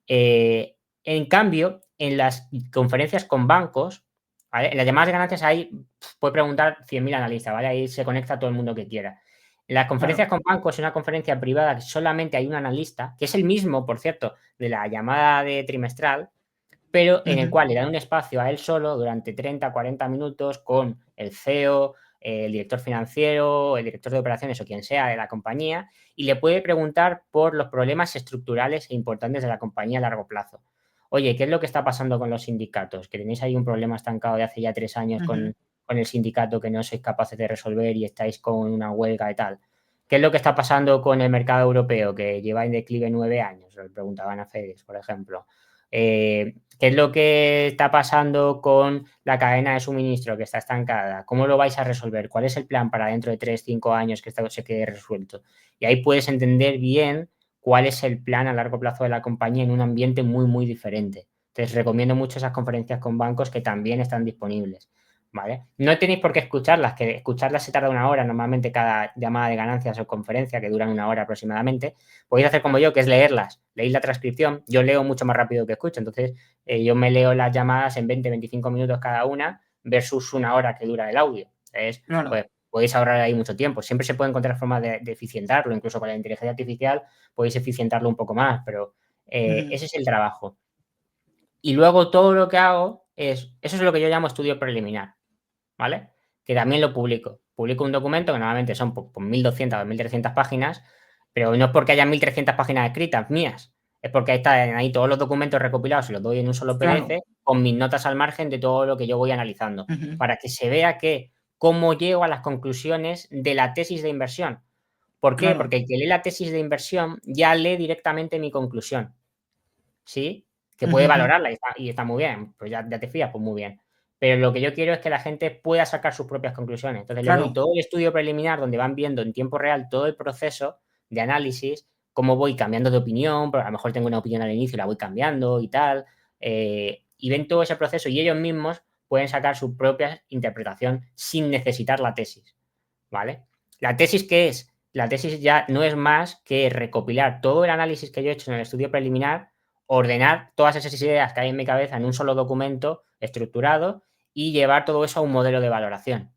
En cambio, en las conferencias con bancos, ¿vale? En las llamadas de ganancias ahí puede preguntar 100.000 analistas, ¿vale? Ahí se conecta todo el mundo que quiera. En las conferencias con bancos es una conferencia privada que solamente hay un analista, que es el mismo, por cierto, de la llamada de trimestral, pero en el cual le dan un espacio a él solo durante 30, 40 minutos con el CEO, el director financiero, el director de operaciones o quien sea de la compañía, y le puede preguntar por los problemas estructurales e importantes de la compañía a largo plazo. Oye, ¿qué es lo que está pasando con los sindicatos? Que tenéis ahí un problema estancado de hace ya 3 años con el sindicato que no sois capaces de resolver y estáis con una huelga y tal. ¿Qué es lo que está pasando con el mercado europeo que lleva en declive 9 años? Le preguntaban a Fedix, por ejemplo. ¿Qué es lo que está pasando con la cadena de suministro que está estancada? ¿Cómo lo vais a resolver? ¿Cuál es el plan para dentro de 3, 5 años que esto se quede resuelto? Y ahí puedes entender bien cuál es el plan a largo plazo de la compañía en un ambiente muy, muy diferente. Entonces, recomiendo mucho esas conferencias con bancos que también están disponibles, ¿vale? No tenéis por qué escucharlas, que escucharlas se tarda 1 hora, normalmente cada llamada de ganancias o conferencia, que duran 1 hora aproximadamente. Podéis hacer como yo, que es leerlas. Leéis la transcripción. Yo leo mucho más rápido que escucho, entonces yo me leo las llamadas en 20, 25 minutos cada una versus 1 hora que dura el audio. Entonces, pues, podéis ahorrar ahí mucho tiempo. Siempre se puede encontrar formas de eficientarlo, incluso con la inteligencia artificial podéis eficientarlo un poco más, pero ese es el trabajo. Y luego todo lo que hago eso es lo que yo llamo estudio preliminar, ¿vale? Que también lo publico. Publico un documento que normalmente son por 1.200 o 1.300 páginas, pero no es porque haya 1.300 páginas escritas mías, es porque están ahí todos los documentos recopilados y los doy en un solo PDF con mis notas al margen de todo lo que yo voy analizando, para que se vea cómo llego a las conclusiones de la tesis de inversión. ¿Por qué? Porque el que lee la tesis de inversión ya lee directamente mi conclusión, ¿sí? Que puede valorarla y está muy bien, pues ya te fías, pues muy bien. Pero lo que yo quiero es que la gente pueda sacar sus propias conclusiones. Entonces, le doy todo el estudio preliminar donde van viendo en tiempo real todo el proceso de análisis, cómo voy cambiando de opinión, porque a lo mejor tengo una opinión al inicio y la voy cambiando y tal, y ven todo ese proceso y ellos mismos pueden sacar su propia interpretación sin necesitar la tesis, ¿vale? ¿La tesis qué es? La tesis ya no es más que recopilar todo el análisis que yo he hecho en el estudio preliminar, ordenar todas esas ideas que hay en mi cabeza en un solo documento estructurado y llevar todo eso a un modelo de valoración.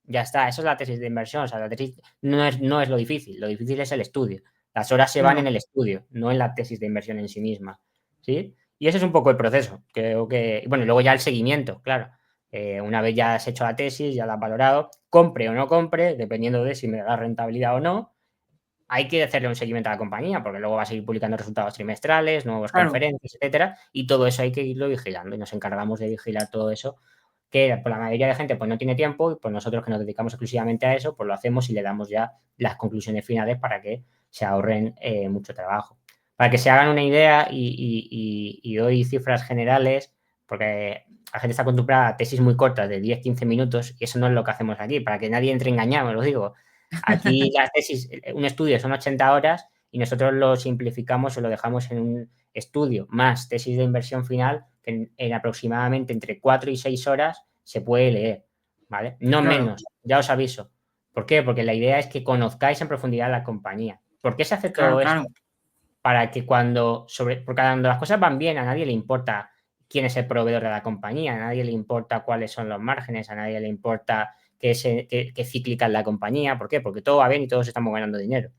Ya está, eso es la tesis de inversión. O sea, la tesis no es lo difícil es el estudio. Las horas se van en el estudio, no en la tesis de inversión en sí misma, ¿sí? Y ese es un poco el proceso. Creo que, bueno, y luego ya el seguimiento, claro. Una vez ya has hecho la tesis, ya la has valorado, compre o no compre, dependiendo de si me da rentabilidad o no, hay que hacerle un seguimiento a la compañía, porque luego va a seguir publicando resultados trimestrales, nuevas conferencias, etcétera, y todo eso hay que irlo vigilando y nos encargamos de vigilar todo eso, que por la mayoría de gente pues no tiene tiempo y pues nosotros que nos dedicamos exclusivamente a eso, pues lo hacemos y le damos ya las conclusiones finales para que se ahorren mucho trabajo. Para que se hagan una idea y doy cifras generales, porque la gente está acostumbrada a tesis muy cortas de 10-15 minutos y eso no es lo que hacemos aquí, para que nadie entre engañado, me lo digo. Aquí las tesis, un estudio son 80 horas y nosotros lo simplificamos o lo dejamos en un estudio más tesis de inversión final que en aproximadamente entre 4 y 6 horas se puede leer, ¿vale? No menos, ya os aviso. ¿Por qué? Porque la idea es que conozcáis en profundidad la compañía. ¿Por qué se hace todo esto? Para que porque cuando las cosas van bien a nadie le importa quién es el proveedor de la compañía, a nadie le importa cuáles son los márgenes, a nadie le importa qué cíclica es la compañía. ¿Por qué? Porque todo va bien y todos estamos ganando dinero.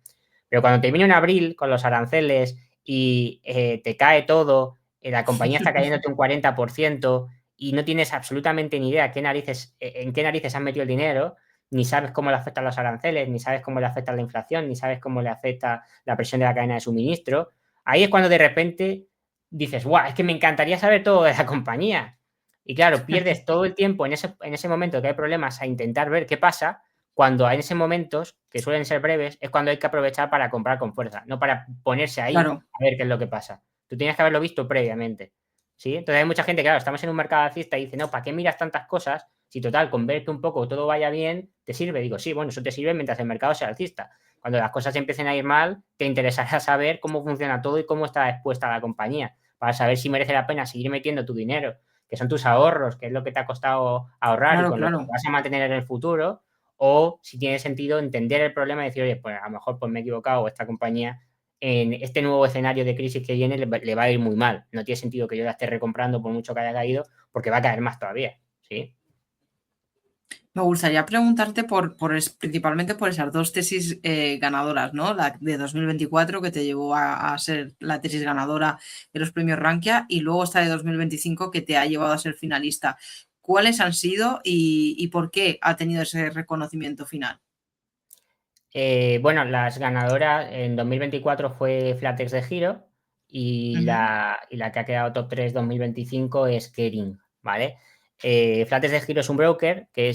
Pero cuando te viene en abril con los aranceles y te cae todo, la compañía está cayéndote un 40% y no tienes absolutamente ni idea en qué narices has metido el dinero, ni sabes cómo le afectan los aranceles, ni sabes cómo le afecta la inflación, ni sabes cómo le afecta la presión de la cadena de suministro, ahí es cuando de repente dices, guau, es que me encantaría saber todo de la compañía. Y claro, pierdes todo el tiempo en ese momento que hay problemas a intentar ver qué pasa, cuando en esos momentos, que suelen ser breves, es cuando hay que aprovechar para comprar con fuerza, no para ponerse ahí a ver qué es lo que pasa. Tú tienes que haberlo visto previamente, ¿sí? Entonces hay mucha gente, claro, estamos en un mercado alcista y dice, no, ¿para qué miras tantas cosas? Si total, con ver que un poco todo vaya bien, te sirve. Digo, sí, bueno, eso te sirve mientras el mercado sea alcista. Cuando las cosas empiecen a ir mal, te interesará saber cómo funciona todo y cómo está expuesta la compañía, para saber si merece la pena seguir metiendo tu dinero, que son tus ahorros, que es lo que te ha costado ahorrar y con lo que vas a mantener en el futuro, o si tiene sentido entender el problema y decir, oye, pues a lo mejor pues me he equivocado o esta compañía en este nuevo escenario de crisis que viene le va a ir muy mal. No tiene sentido que yo la esté recomprando por mucho que haya caído porque va a caer más todavía, ¿sí? Me gustaría preguntarte principalmente por esas dos tesis ganadoras, ¿no? La de 2024 que te llevó a ser la tesis ganadora de los premios Rankia y luego esta de 2025 que te ha llevado a ser finalista. ¿Cuáles han sido y por qué ha tenido ese reconocimiento final? Bueno, las ganadoras en 2024 fue Flatex de Giro y, la que ha quedado top 3 2025 es Kering, ¿vale? Flatex de Giro es un broker que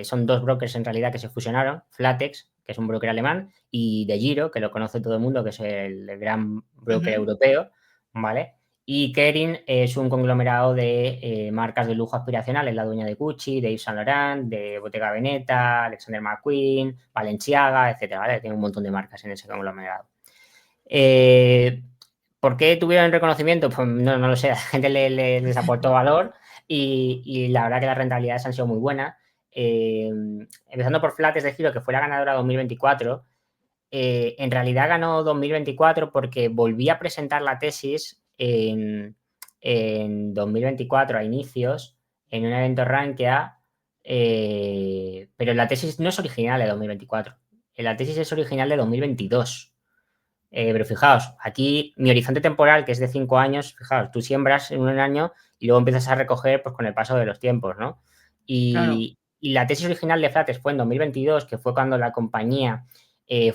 son dos brokers en realidad que se fusionaron, Flatex, que es un broker alemán, y De Giro, que lo conoce todo el mundo, que es el gran broker europeo, ¿vale? Y Kering es un conglomerado de marcas de lujo aspiracionales, la dueña de Gucci, de Yves Saint Laurent, de Bottega Veneta, Alexander McQueen, Balenciaga, etcétera, ¿vale? Tiene un montón de marcas en ese conglomerado. ¿Por qué tuvieron reconocimiento? Pues no lo sé, a la gente les aportó valor y la verdad que las rentabilidades han sido muy buenas. Empezando por Flatex de Giro, que fue la ganadora 2024, en realidad ganó 2024 porque volví a presentar la tesis en 2024 a inicios en un evento Rankia, pero la tesis no es original de 2024. La tesis es original de 2022. Pero fijaos, aquí mi horizonte temporal, que es de 5 años, fijaos, tú siembras en un año y luego empiezas a recoger pues, con el paso de los tiempos, ¿no? Claro. Y la tesis original de Flatex fue en 2022, que fue cuando la compañía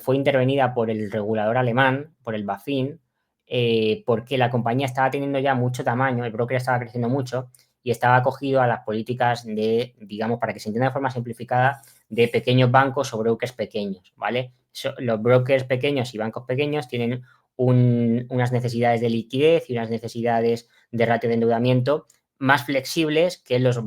fue intervenida por el regulador alemán, por el BaFin, porque la compañía estaba teniendo ya mucho tamaño, el broker estaba creciendo mucho y estaba acogido a las políticas de, digamos, para que se entienda de forma simplificada, de pequeños bancos o brokers pequeños, ¿vale? Los brokers pequeños y bancos pequeños tienen unas necesidades de liquidez y unas necesidades de ratio de endeudamiento más flexibles que los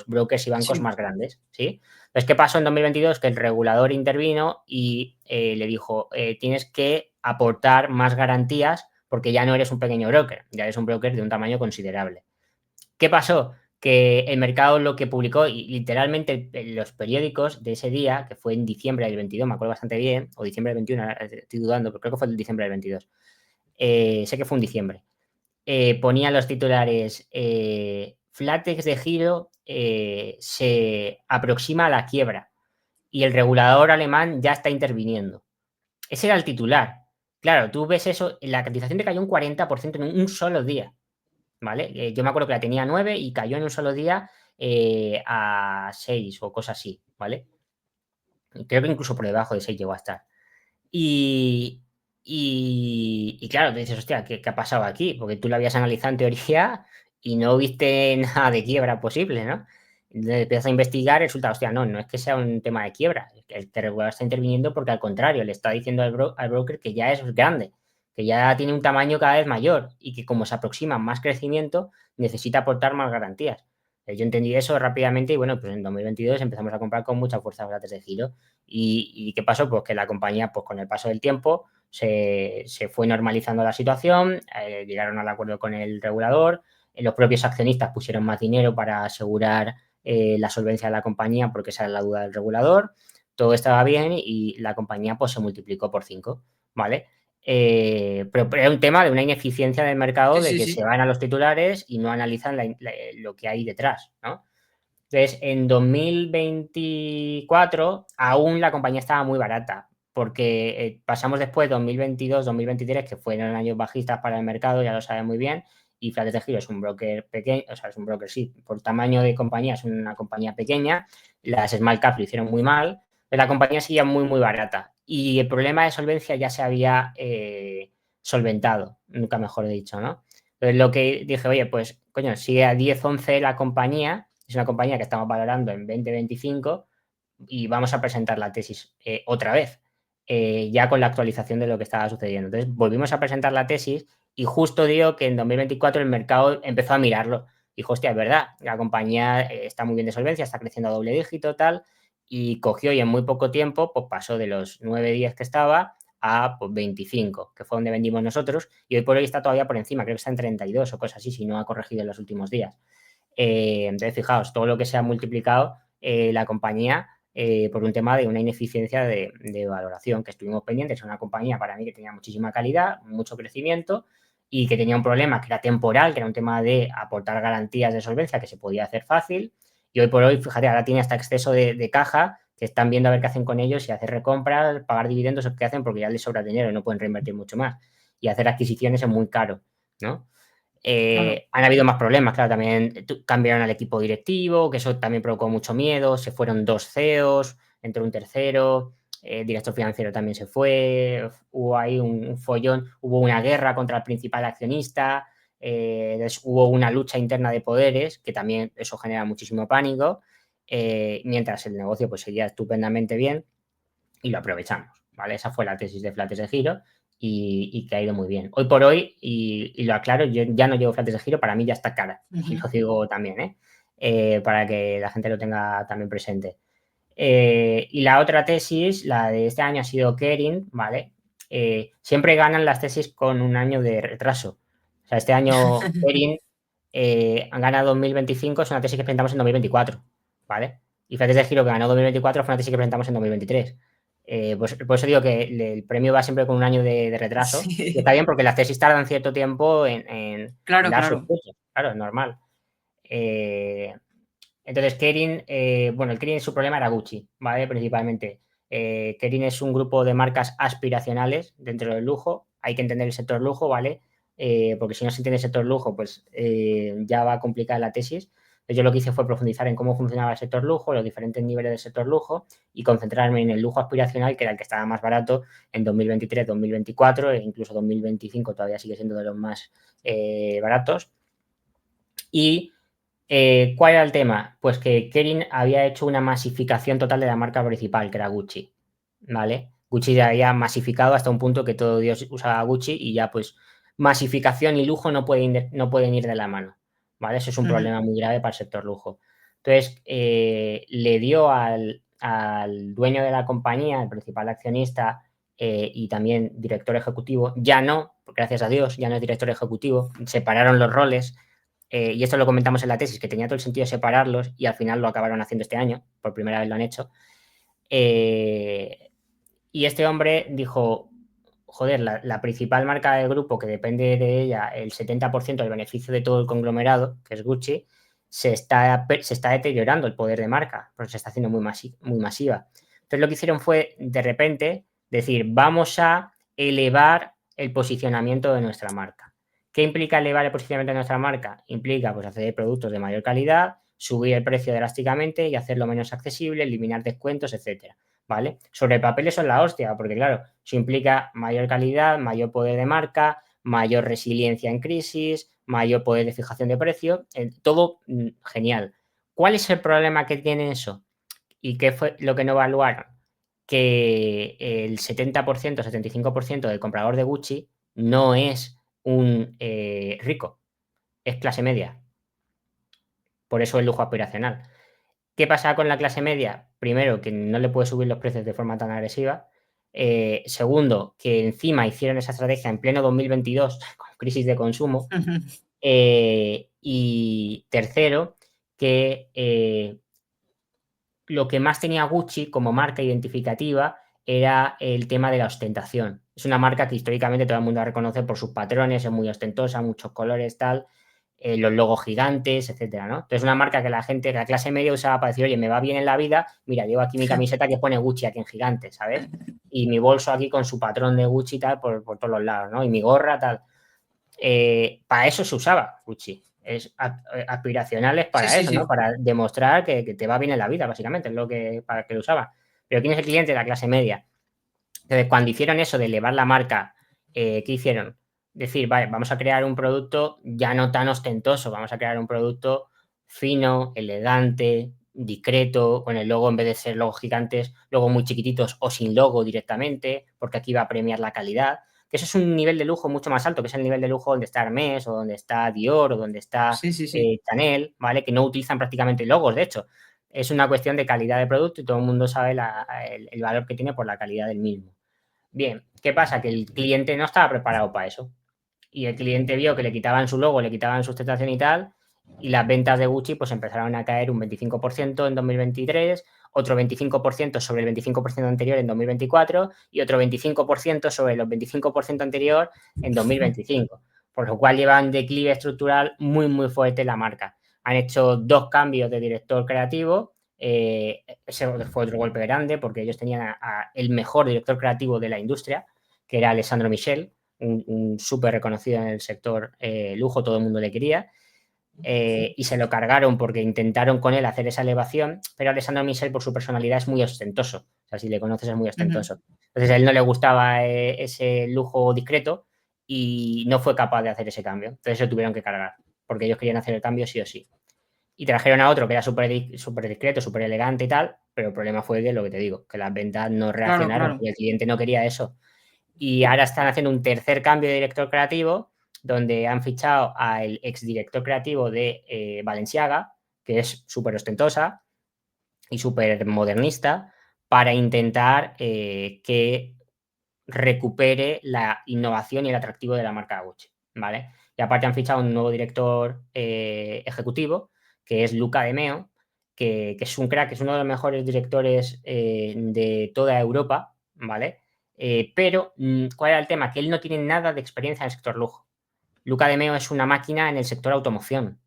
brokers y bancos más grandes, ¿sí? Entonces, ¿qué pasó en 2022? Que el regulador intervino y le dijo, tienes que aportar más garantías porque ya no eres un pequeño broker, ya eres un broker de un tamaño considerable. ¿Qué pasó? Que el mercado lo que publicó, y literalmente los periódicos de ese día, que fue en diciembre del 22, me acuerdo bastante bien, o diciembre del 21, estoy dudando, pero creo que fue el diciembre del 22. Sé que fue en diciembre. Ponían los titulares, Flatex de Giro se aproxima a la quiebra y el regulador alemán ya está interviniendo. Ese era el titular. Claro, tú ves eso, la cotización te cayó un 40% en un solo día. ¿Vale? Yo me acuerdo que la tenía a 9 y cayó en un solo día a 6 o cosas así, ¿vale? Creo que incluso por debajo de 6 llegó a estar. Y claro, te dices, hostia, ¿qué ha pasado aquí? Porque tú lo habías analizado en teoría y no viste nada de quiebra posible, ¿no? Entonces empiezas a investigar y resulta, hostia, no es que sea un tema de quiebra. El regulador está interviniendo porque al contrario, le está diciendo al broker que ya es grande, que ya tiene un tamaño cada vez mayor y que como se aproxima más crecimiento, necesita aportar más garantías. Yo entendí eso rápidamente y bueno, pues en 2022 empezamos a comprar con mucha fuerza Flatex de Giro. ¿Y qué pasó? Pues que la compañía, pues con el paso del tiempo, se fue normalizando la situación, llegaron al acuerdo con el regulador, los propios accionistas pusieron más dinero para asegurar la solvencia de la compañía porque esa era la duda del regulador, todo estaba bien y la compañía pues se multiplicó por 5, ¿vale? Pero era un tema de una ineficiencia del mercado, de que se van a los titulares y no analizan lo que hay detrás, ¿no? Entonces, en 2024 aún la compañía estaba muy barata, porque pasamos después 2022, 2023, que fueron años bajistas para el mercado, ya lo saben muy bien, y Flatex de Giro es un broker pequeño, o sea, es un broker, sí, por tamaño de compañía, es una compañía pequeña, las small cap lo hicieron muy mal, pero la compañía seguía muy, muy barata. Y el problema de solvencia ya se había solventado, nunca mejor dicho, ¿no? Entonces, lo que dije, oye, pues, coño, sigue a 10, 11 la compañía, es una compañía que estamos valorando en 20-25 y vamos a presentar la tesis otra vez, ya con la actualización de lo que estaba sucediendo. Entonces, volvimos a presentar la tesis y justo digo que en 2024 el mercado empezó a mirarlo. Dijo, hostia, es verdad, la compañía está muy bien de solvencia, está creciendo a doble dígito, tal, y cogió y en muy poco tiempo, pues pasó de los 9 días que estaba a pues, 25, que fue donde vendimos nosotros, y hoy por hoy está todavía por encima, creo que está en 32 o cosas así, si no ha corregido en los últimos días. Entonces, fijaos, todo lo que se ha multiplicado la compañía por un tema de una ineficiencia de valoración, que estuvimos pendientes. Es una compañía para mí que tenía muchísima calidad, mucho crecimiento y que tenía un problema que era temporal, que era un tema de aportar garantías de solvencia que se podía hacer fácil. Y hoy por hoy, fíjate, ahora tiene hasta exceso de caja, que están viendo a ver qué hacen con ellos, si hacer recompras, pagar dividendos o qué hacen, porque ya les sobra dinero y no pueden reinvertir mucho más. Y hacer adquisiciones es muy caro, ¿no? Claro. Han habido más problemas, claro, también cambiaron al equipo directivo, que eso también provocó mucho miedo, se fueron 2 CEOs, entró un tercero, el director financiero también se fue, hubo ahí un follón, hubo una guerra contra el principal accionista, hubo una lucha interna de poderes, que también eso genera muchísimo pánico, mientras el negocio pues seguía estupendamente bien y lo aprovechamos, ¿vale? Esa fue la tesis de Flates de Giro y que ha ido muy bien. Hoy por hoy, y lo aclaro, yo ya no llevo Flates de Giro, para mí ya está cara, y lo digo también, para que la gente lo tenga también presente. Y la otra tesis, la de este año, ha sido Kering, ¿vale? Siempre ganan las tesis con un año de retraso. O sea, este año Kering han ganado 2025, es una tesis que presentamos en 2024, ¿vale? Y Flates de Giro, que ganó 2024, fue una tesis que presentamos en 2023. Pues por eso digo que el premio va siempre con un año de retraso. Sí. Y está bien porque las tesis tardan cierto tiempo en Claro, dar sus claro. frutos. Claro, es normal. Entonces, Kering, bueno, el Kering su problema era Gucci, ¿vale? Principalmente. Kering es un grupo de marcas aspiracionales dentro del lujo. Hay que entender el sector lujo, ¿vale? Porque si no se entiende el sector lujo, pues ya va a complicar la tesis. Yo lo que hice fue profundizar en cómo funcionaba el sector lujo, los diferentes niveles del sector lujo y concentrarme en el lujo aspiracional, que era el que estaba más barato en 2023, 2024 e incluso 2025 todavía sigue siendo de los más baratos. Y ¿cuál era el tema? Pues que Kering había hecho una masificación total de la marca principal, que era Gucci, ¿vale? Gucci ya había masificado hasta un punto que todo Dios usaba Gucci y ya pues masificación y lujo no pueden ir de la mano, ¿vale? Eso es un problema muy grave para el sector lujo. Entonces, le dio al dueño de la compañía, el principal accionista y también director ejecutivo, ya no, gracias a Dios, ya no es director ejecutivo, separaron los roles. Y esto lo comentamos en la tesis, que tenía todo el sentido separarlos y al final lo acabaron haciendo este año, por primera vez lo han hecho. Y este hombre dijo, joder, la principal marca del grupo, que depende de ella el 70% del beneficio de todo el conglomerado, que es Gucci, se está deteriorando el poder de marca, porque se está haciendo muy masiva. Entonces lo que hicieron fue, de repente, decir, vamos a elevar el posicionamiento de nuestra marca. ¿Qué implica elevar el posicionamiento de nuestra marca? Implica pues, hacer productos de mayor calidad, subir el precio drásticamente y hacerlo menos accesible, eliminar descuentos, etcétera, ¿vale? Sobre el papel eso es la hostia, porque claro, eso implica mayor calidad, mayor poder de marca, mayor resiliencia en crisis, mayor poder de fijación de precio, todo genial. ¿Cuál es el problema que tiene eso? ¿Y qué fue lo que no evaluaron? Que el 70%, 75% del comprador de Gucci no es un rico, es clase media. Por eso el lujo aspiracional. ¿Qué pasa con la clase media? Primero, que no le puede subir los precios de forma tan agresiva. Segundo, que encima hicieron esa estrategia en pleno 2022 con crisis de consumo. Y tercero, que lo que más tenía Gucci como marca identificativa era el tema de la ostentación. Es una marca que históricamente todo el mundo la reconoce por sus patrones, es muy ostentosa, muchos colores, tal, los logos gigantes, etcétera, ¿no? Entonces, una marca que la gente, la clase media usaba para decir, oye, me va bien en la vida, mira, llevo aquí mi camiseta que pone Gucci aquí en gigante, ¿sabes? Y mi bolso aquí con su patrón de Gucci tal por todos los lados, ¿no? Y mi gorra tal. Para eso se usaba Gucci. Es aspiracionales para Sí, eso, sí. ¿no? Para demostrar que te va bien en la vida, básicamente, es lo que para que lo usaba. Pero ¿quién es el cliente? De la clase media. Entonces, cuando hicieron eso de elevar la marca, ¿qué hicieron? Decir, vale, vamos a crear un producto ya no tan ostentoso, vamos a crear un producto fino, elegante, discreto, con el logo en vez de ser logos gigantes, logos muy chiquititos o sin logo directamente, porque aquí va a premiar la calidad. Que eso es un nivel de lujo mucho más alto, que es el nivel de lujo donde está Hermès o donde está Dior o donde está Sí. Chanel, ¿vale? Que no utilizan prácticamente logos, de hecho. Es una cuestión de calidad de producto y todo el mundo sabe el valor que tiene por la calidad del mismo. Bien, ¿qué pasa? Que el cliente no estaba preparado para eso. Y el cliente vio que le quitaban su logo, le quitaban su ostentación y tal, Y las ventas de Gucci pues empezaron a caer un 25% en 2023, otro 25% sobre el 25% anterior en 2024 y otro 25% sobre los 25% anterior en 2025. Por lo cual llevan declive estructural muy, muy fuerte la marca. Han hecho 2 cambios de director creativo. Ese fue otro golpe grande porque ellos tenían a el mejor director creativo de la industria, que era Alessandro Michel, un súper reconocido en el sector lujo, todo el mundo le quería. Y se lo cargaron porque intentaron con él hacer esa elevación, pero Alessandro Michel por su personalidad es muy ostentoso, o sea, si le conoces es muy ostentoso. Entonces a él no le gustaba ese lujo discreto y no fue capaz de hacer ese cambio, entonces se tuvieron que cargar, porque ellos querían hacer el cambio sí o sí. Y trajeron a otro que era súper discreto, súper elegante y tal, pero el problema fue que lo que te digo, que las ventas no reaccionaron, Claro. porque el cliente no quería eso. Y ahora están haciendo un tercer cambio de director creativo, donde han fichado al exdirector creativo de Balenciaga, que es súper ostentosa y súper modernista, para intentar que recupere la innovación y el atractivo de la marca Gucci, ¿vale? Y aparte han fichado un nuevo director ejecutivo, que es Luca De Meo, que es un crack, es uno de los mejores directores de toda Europa, ¿vale? Pero, ¿cuál era el tema? Que él no tiene nada de experiencia en el sector lujo. Luca De Meo es una máquina en el sector automoción.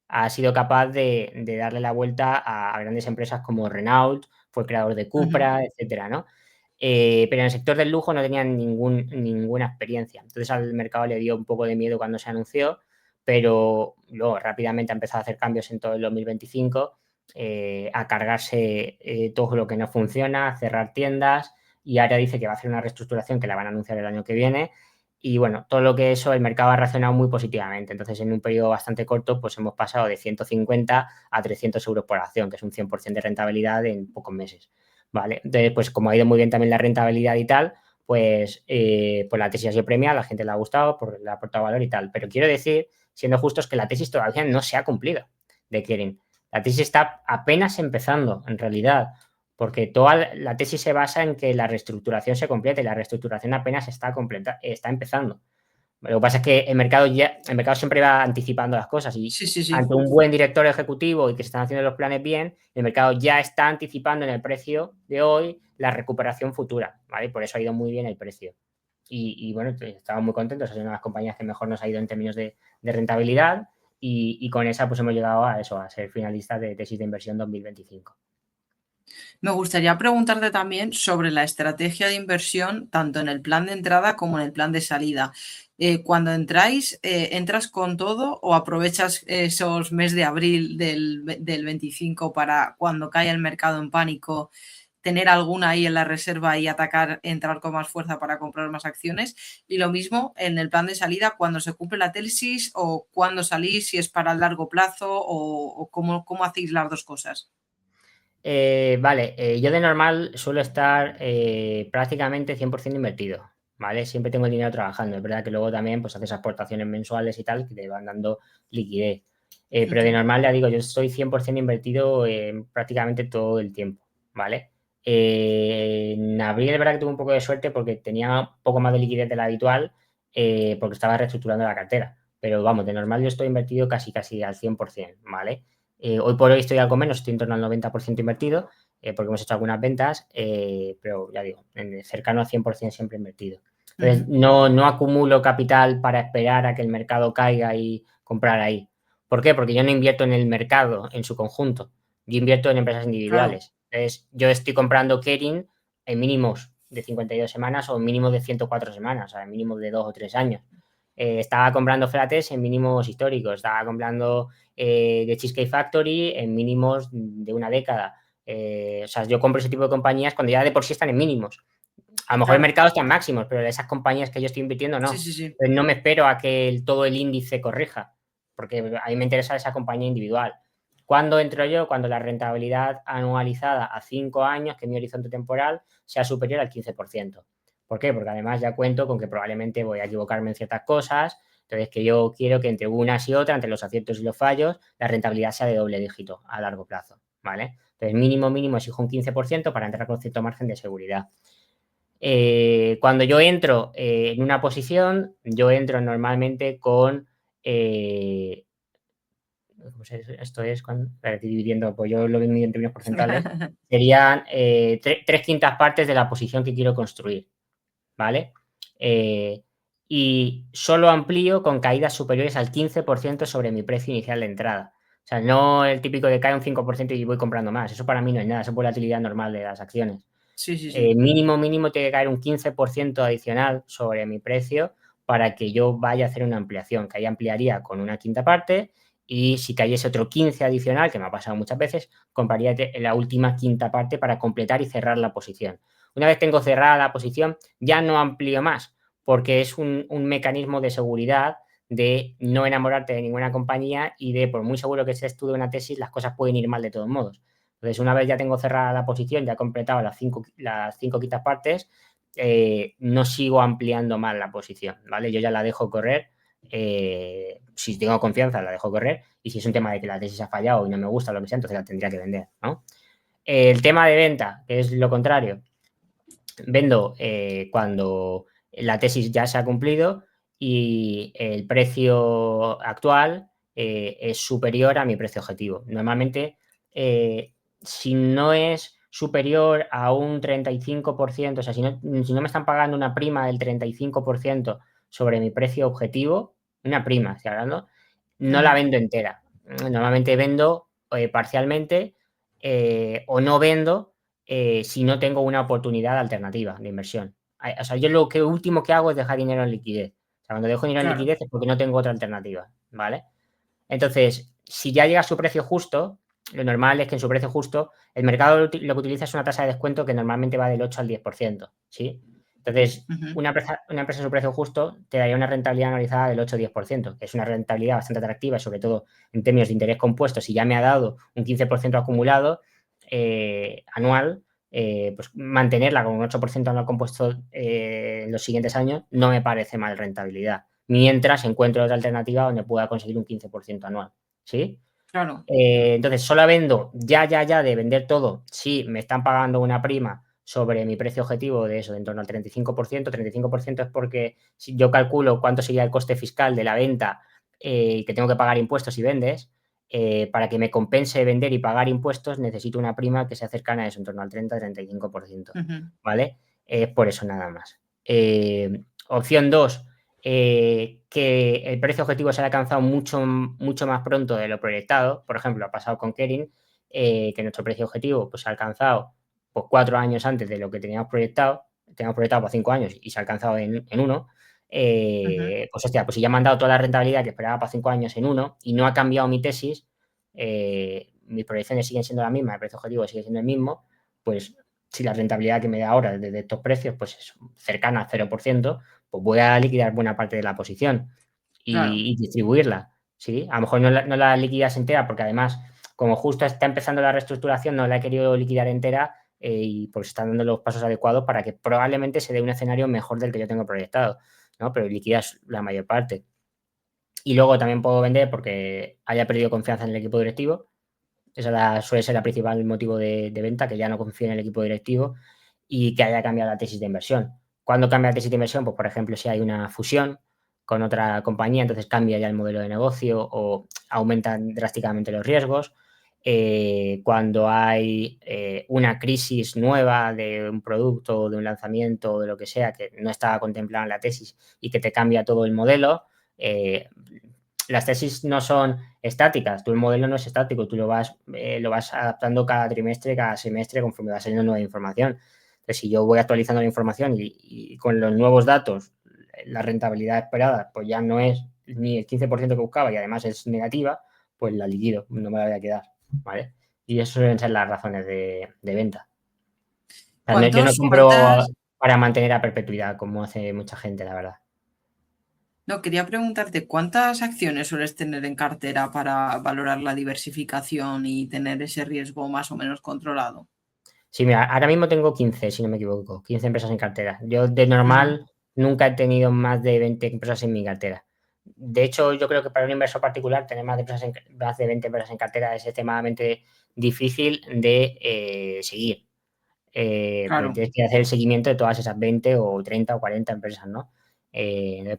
Ha sido capaz de darle la vuelta a grandes empresas como Renault, fue creador de Cupra, etcétera, ¿no? Pero en el sector del lujo no tenían ninguna experiencia. Entonces al mercado le dio un poco de miedo cuando se anunció, pero luego rápidamente ha empezado a hacer cambios en todo el 2025, a cargarse todo lo que no funciona, a cerrar tiendas y ahora dice que va a hacer una reestructuración que la van a anunciar el año que viene. Y bueno, todo lo que eso el mercado ha reaccionado muy positivamente. Entonces, en un periodo bastante corto, pues hemos pasado de 150 a 300 euros por acción, que es un 100% de rentabilidad en pocos meses. ¿Vale? Entonces, pues como ha ido muy bien también la rentabilidad y tal, pues la tesis ha sido premiada, a la gente le ha gustado, porque le ha aportado valor y tal. Pero quiero decir, siendo justos, que la tesis todavía no se ha cumplido de Kering. La tesis está apenas empezando, en realidad, porque toda la tesis se basa en que la reestructuración se complete y la reestructuración apenas está empezando. Lo que pasa es que el mercado siempre va anticipando las cosas y ante un buen director ejecutivo y que se están haciendo los planes bien, el mercado ya está anticipando en el precio de hoy la recuperación futura, ¿vale? Por eso ha ido muy bien el precio. Y bueno, estamos muy contentos, es una de las compañías que mejor nos ha ido en términos de rentabilidad y con esa pues hemos llegado a eso, a ser finalistas de tesis de inversión 2025. Me gustaría preguntarte también sobre la estrategia de inversión, tanto en el plan de entrada como en el plan de salida. Cuando entráis, ¿entras con todo o aprovechas esos meses de abril del 25 para cuando cae el mercado en pánico, tener alguna ahí en la reserva y atacar, entrar con más fuerza para comprar más acciones? Y lo mismo en el plan de salida, cuando se cumple la tesis o cuando salís, si es para el largo plazo o cómo hacéis las dos cosas. Yo de normal suelo estar prácticamente 100% invertido, ¿vale? Siempre tengo el dinero trabajando. Es verdad que luego también pues haces aportaciones mensuales y tal que te van dando liquidez. Pero de normal, ya digo, yo estoy 100% invertido prácticamente todo el tiempo, ¿vale? En abril es verdad que tuve un poco de suerte porque tenía un poco más de liquidez de la habitual porque estaba reestructurando la cartera. Pero vamos, de normal yo estoy invertido casi al 100%, ¿vale? Hoy por hoy estoy algo menos, estoy en torno al 90% invertido, porque hemos hecho algunas ventas, pero ya digo, cercano al 100% siempre invertido. Entonces, no acumulo capital para esperar a que el mercado caiga y comprar ahí. ¿Por qué? Porque yo no invierto en el mercado en su conjunto, yo invierto en empresas individuales. Entonces, yo estoy comprando Kering en mínimos de 52 semanas o en mínimos de 104 semanas, o sea, en mínimos de 2 o 3 años. Estaba comprando Flates en mínimos históricos, estaba comprando de Cheesecake Factory en mínimos de una década. O sea, yo compro ese tipo de compañías cuando ya de por sí están en mínimos. A lo mejor el mercado está en máximos, pero esas compañías que yo estoy invirtiendo no. Pues no me espero a que todo el índice corrija, porque a mí me interesa esa compañía individual. ¿Cuándo entro yo? Cuando la rentabilidad anualizada a 5 años, que es mi horizonte temporal, sea superior al 15%. ¿Por qué? Porque además ya cuento con que probablemente voy a equivocarme en ciertas cosas. Entonces, que yo quiero que entre unas y otras, entre los aciertos y los fallos, la rentabilidad sea de doble dígito a largo plazo, ¿vale? Entonces, mínimo exijo un 15% para entrar con cierto margen de seguridad. Cuando yo entro en una posición, yo entro normalmente con esto es cuando estoy dividiendo, pues yo lo divido en términos porcentuales, serían 3/5 partes de la posición que quiero construir, ¿vale? Y solo amplío con caídas superiores al 15% sobre mi precio inicial de entrada. O sea, no el típico de cae un 5% y voy comprando más. Eso para mí no es nada, eso es volatilidad normal de las acciones. Sí, sí, sí. Mínimo tiene que caer un 15% adicional sobre mi precio para que yo vaya a hacer una ampliación, que ahí ampliaría con una quinta parte y si cayese otro 15 adicional, que me ha pasado muchas veces, compraría la última quinta parte para completar y cerrar la posición. Una vez tengo cerrada la posición, ya no amplío más, porque es un mecanismo de seguridad de no enamorarte de ninguna compañía y de, por muy seguro que estés tú de una tesis, las cosas pueden ir mal de todos modos. Entonces, una vez ya tengo cerrada la posición, ya he completado las cinco quintas partes, no sigo ampliando más la posición, ¿vale? Yo ya la dejo correr. Si tengo confianza, la dejo correr. Y si es un tema de que la tesis ha fallado y no me gusta lo que sea, entonces la tendría que vender, ¿no? El tema de venta, que es lo contrario. Vendo cuando la tesis ya se ha cumplido y el precio actual es superior a mi precio objetivo. Normalmente, si no es superior a un 35%, o sea, si no me están pagando una prima del 35% sobre mi precio objetivo, una prima, estoy hablando, no la vendo entera. Normalmente vendo parcialmente o no vendo si no tengo una oportunidad alternativa de inversión. O sea, yo lo último que hago es dejar dinero en liquidez. O sea, cuando dejo dinero en Claro. liquidez es porque no tengo otra alternativa, ¿vale? Entonces, si ya llega a su precio justo, lo normal es que en su precio justo el mercado lo que utiliza es una tasa de descuento que normalmente va del 8 al 10%, ¿sí? Entonces, una empresa en su precio justo te daría una rentabilidad anualizada del 8-10%, que es una rentabilidad bastante atractiva, sobre todo en términos de interés compuesto. Si ya me ha dado un 15% acumulado anual, pues mantenerla con un 8% anual compuesto en los siguientes años no me parece mal rentabilidad. Mientras encuentro otra alternativa donde pueda conseguir un 15% anual, ¿sí? Claro. Entonces, solo vendo ya de vender todo si me están pagando una prima sobre mi precio objetivo de eso, de en torno al 35%. 35% es porque si yo calculo cuánto sería el coste fiscal de la venta que tengo que pagar impuestos si vendes, para que me compense vender y pagar impuestos necesito una prima que sea cercana a eso, en torno al 30-35%, ¿vale? Por eso nada más. Opción 2, que el precio objetivo se ha alcanzado mucho más pronto de lo proyectado. Por ejemplo, ha pasado con Kering, que nuestro precio objetivo pues, se ha alcanzado pues, 4 años antes de lo que teníamos proyectado. Teníamos proyectado por 5 años y se ha alcanzado en 1. Pues hostia, pues si ya me han dado toda la rentabilidad que esperaba para 5 años en 1 y no ha cambiado mi tesis, mis proyecciones siguen siendo las mismas, el precio objetivo sigue siendo el mismo, pues si la rentabilidad que me da ahora desde estos precios pues es cercana al 0%, pues voy a liquidar buena parte de la posición y distribuirla, ¿sí? A lo mejor no la liquidas entera porque además, como justo está empezando la reestructuración, no la he querido liquidar entera y pues están dando los pasos adecuados para que probablemente se dé un escenario mejor del que yo tengo proyectado, ¿no? Pero liquidas la mayor parte. Y luego también puedo vender porque haya perdido confianza en el equipo directivo. Esa suele ser el principal motivo de venta, que ya no confíe en el equipo directivo y que haya cambiado la tesis de inversión. ¿Cuándo cambia la tesis de inversión? Pues, por ejemplo, si hay una fusión con otra compañía, entonces cambia ya el modelo de negocio o aumentan drásticamente los riesgos. Cuando hay una crisis nueva de un producto, de un lanzamiento o de lo que sea que no estaba contemplado en la tesis y que te cambia todo el modelo, las tesis no son estáticas, tu modelo no es estático, tú lo vas adaptando cada trimestre, cada semestre conforme va saliendo nueva información. Entonces, si yo voy actualizando la información y con los nuevos datos la rentabilidad esperada pues ya no es ni el 15% que buscaba y además es negativa, pues la liquido, no me la voy a quedar, ¿vale? Y eso suelen ser las razones de venta. O sea, yo no compro para mantener a perpetuidad como hace mucha gente, la verdad. No, quería preguntarte, ¿cuántas acciones sueles tener en cartera para valorar la diversificación y tener ese riesgo más o menos controlado? Sí, mira, ahora mismo tengo 15, si no me equivoco, 15 empresas en cartera. Yo de normal nunca he tenido más de 20 empresas en mi cartera. De hecho, yo creo que para un inversor particular tener más de 20 empresas en cartera es extremadamente difícil de seguir. Porque tienes que hacer el seguimiento de todas esas 20 o 30 o 40 empresas, ¿no?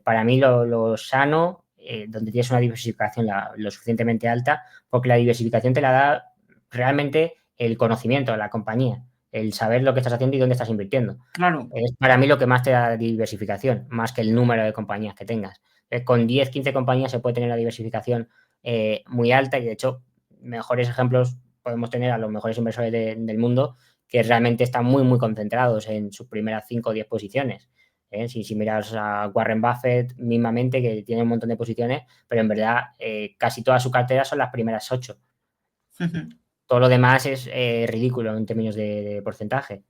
Para mí lo sano donde tienes una diversificación lo suficientemente alta, porque la diversificación te la da realmente el conocimiento de la compañía, el saber lo que estás haciendo y dónde estás invirtiendo. Claro. Es para mí lo que más te da diversificación, más que el número de compañías que tengas. Con 10, 15 compañías se puede tener una diversificación muy alta y, de hecho, mejores ejemplos podemos tener a los mejores inversores del mundo que realmente están muy, muy concentrados en sus primeras 5 o 10 posiciones. Si miras a Warren Buffett mismamente, que tiene un montón de posiciones, pero en verdad casi toda su cartera son las primeras 8. Todo lo demás es ridículo en términos de porcentaje.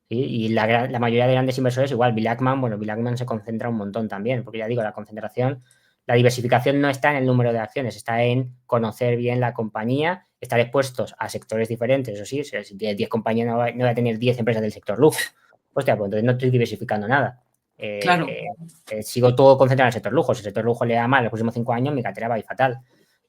¿Sí? Y la mayoría de grandes inversores igual. Bill Ackman se concentra un montón también, porque ya digo, la diversificación no está en el número de acciones, está en conocer bien la compañía, estar expuestos a sectores diferentes. Eso sí, si tienes 10 compañías, no voy a tener 10 empresas del sector lujo. Hostia, pues entonces no estoy diversificando nada. Claro. Sigo todo concentrado en el sector lujo. Si el sector lujo le da mal los próximos 5 años, mi cartera va a ir fatal.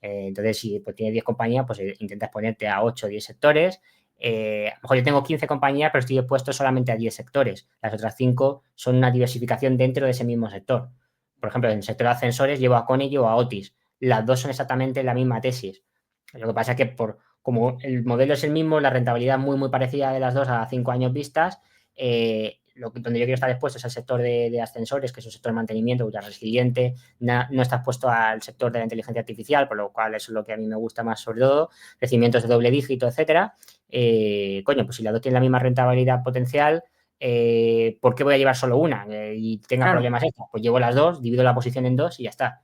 Entonces, si pues, tienes 10 compañías, pues intentas ponerte a 8 o 10 sectores. A lo mejor yo tengo 15 compañías, pero estoy expuesto solamente a 10 sectores. Las otras 5 son una diversificación dentro de ese mismo sector. Por ejemplo, en el sector de ascensores llevo a Coney o a Otis. Las dos son exactamente la misma tesis. Lo que pasa es que como el modelo es el mismo, la rentabilidad es muy, muy parecida de las dos a 5 años vistas, donde yo quiero estar expuesto es al sector de ascensores, que es un sector de mantenimiento ultra resiliente, no está expuesto al sector de la inteligencia artificial, por lo cual eso es lo que a mí me gusta más sobre todo, crecimientos de doble dígito, etcétera. Pues si las dos tienen la misma rentabilidad potencial, ¿por qué voy a llevar solo una y tenga problemas extra? Pues llevo las dos, divido la posición en dos y ya está.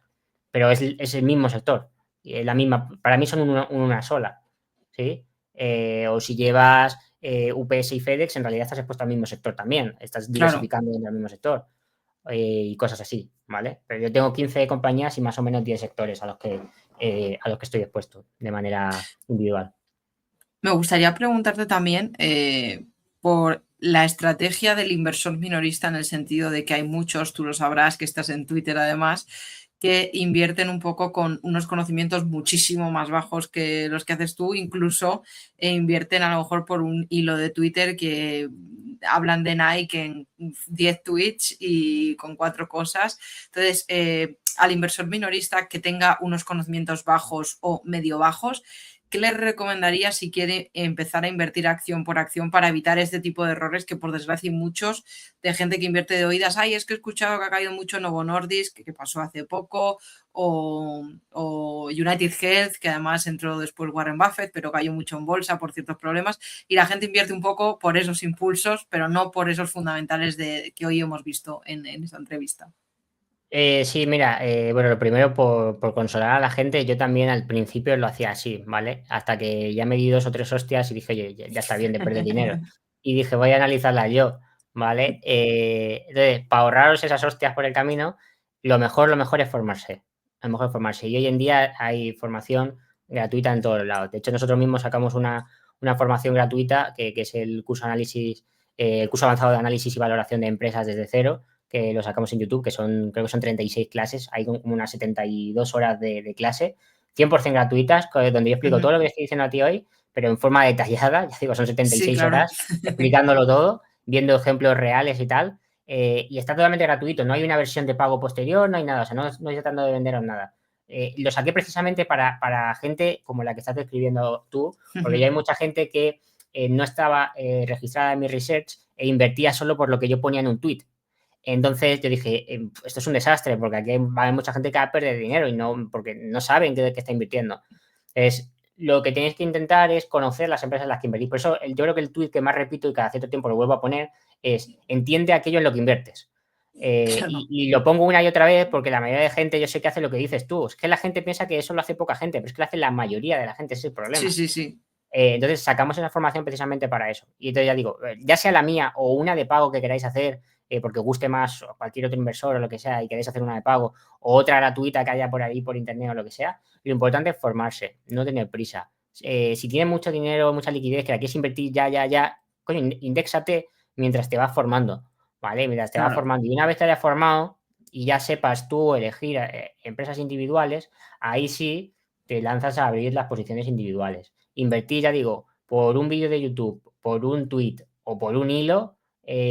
Pero es el mismo sector, la misma, para mí son una sola, ¿sí? O si llevas UPS y FedEx, en realidad estás expuesto al mismo sector también, estás diversificando en el mismo sector y cosas así, ¿vale? Pero yo tengo 15 compañías y más o menos 10 sectores a los que estoy expuesto de manera individual. Me gustaría preguntarte también por la estrategia del inversor minorista, en el sentido de que hay muchos, tú lo sabrás, que estás en Twitter además, que invierten un poco con unos conocimientos muchísimo más bajos que los que haces tú, incluso invierten a lo mejor por un hilo de Twitter que hablan de Nike en 10 tweets y con 4 cosas. Entonces, al inversor minorista que tenga unos conocimientos bajos o medio bajos, ¿qué les recomendaría si quiere empezar a invertir acción por acción para evitar este tipo de errores que, por desgracia, hay muchos de gente que invierte de oídas? Ay, es que he escuchado que ha caído mucho Novo Nordisk, que pasó hace poco, o United Health, que además entró después Warren Buffett, pero cayó mucho en bolsa por ciertos problemas, y la gente invierte un poco por esos impulsos, pero no por esos fundamentales que hoy hemos visto en esta entrevista. Sí, mira, bueno, lo primero por consolar a la gente, yo también al principio lo hacía así, ¿vale? Hasta que ya me di 2 o 3 hostias y dije, oye, ya está bien de perder dinero. Y dije, voy a analizarla yo, ¿vale? Entonces, para ahorraros esas hostias por el camino, lo mejor es formarse. Lo mejor es formarse. Y hoy en día hay formación gratuita en todos lados. De hecho, nosotros mismos sacamos una formación gratuita que es el curso avanzado de análisis y valoración de empresas desde cero, que lo sacamos en YouTube, creo que son 36 clases, hay como unas 72 horas de clase, 100% gratuitas, donde yo explico todo lo que estoy diciendo a ti hoy, pero en forma detallada, ya digo, son 76 horas explicándolo todo, viendo ejemplos reales y tal, y está totalmente gratuito, no hay una versión de pago posterior, no hay nada, o sea, no estoy tratando de venderos nada. Lo saqué precisamente para gente como la que estás describiendo tú, porque ya hay mucha gente que no estaba registrada en mi research e invertía solo por lo que yo ponía en un tweet. Entonces yo dije, esto es un desastre, porque aquí va a haber mucha gente que va a perder dinero y no, porque no saben qué está invirtiendo. Lo que tenéis que intentar es conocer las empresas en las que invertís. Por eso yo creo que el tweet que más repito y cada cierto tiempo lo vuelvo a poner es: entiende aquello en lo que inviertes. Y lo pongo una y otra vez porque la mayoría de gente yo sé que hace lo que dices tú. Es que la gente piensa que eso lo hace poca gente, pero es que lo hace la mayoría de la gente, ese es el problema. Sí. Entonces sacamos esa formación precisamente para eso. Y entonces ya digo, ya sea la mía o una de pago que queráis hacer, porque os guste más o cualquier otro inversor o lo que sea y queréis hacer una de pago, o otra gratuita que haya por ahí por internet o lo que sea, lo importante es formarse, no tener prisa. Si tienes mucho dinero, mucha liquidez, que la quieres invertir ya, coño, indéxate mientras te vas formando, ¿vale? Mientras te vas formando. Y una vez te hayas formado y ya sepas tú elegir empresas individuales, ahí sí te lanzas a abrir las posiciones individuales. Invertir, ya digo, por un vídeo de YouTube, por un tweet o por un hilo,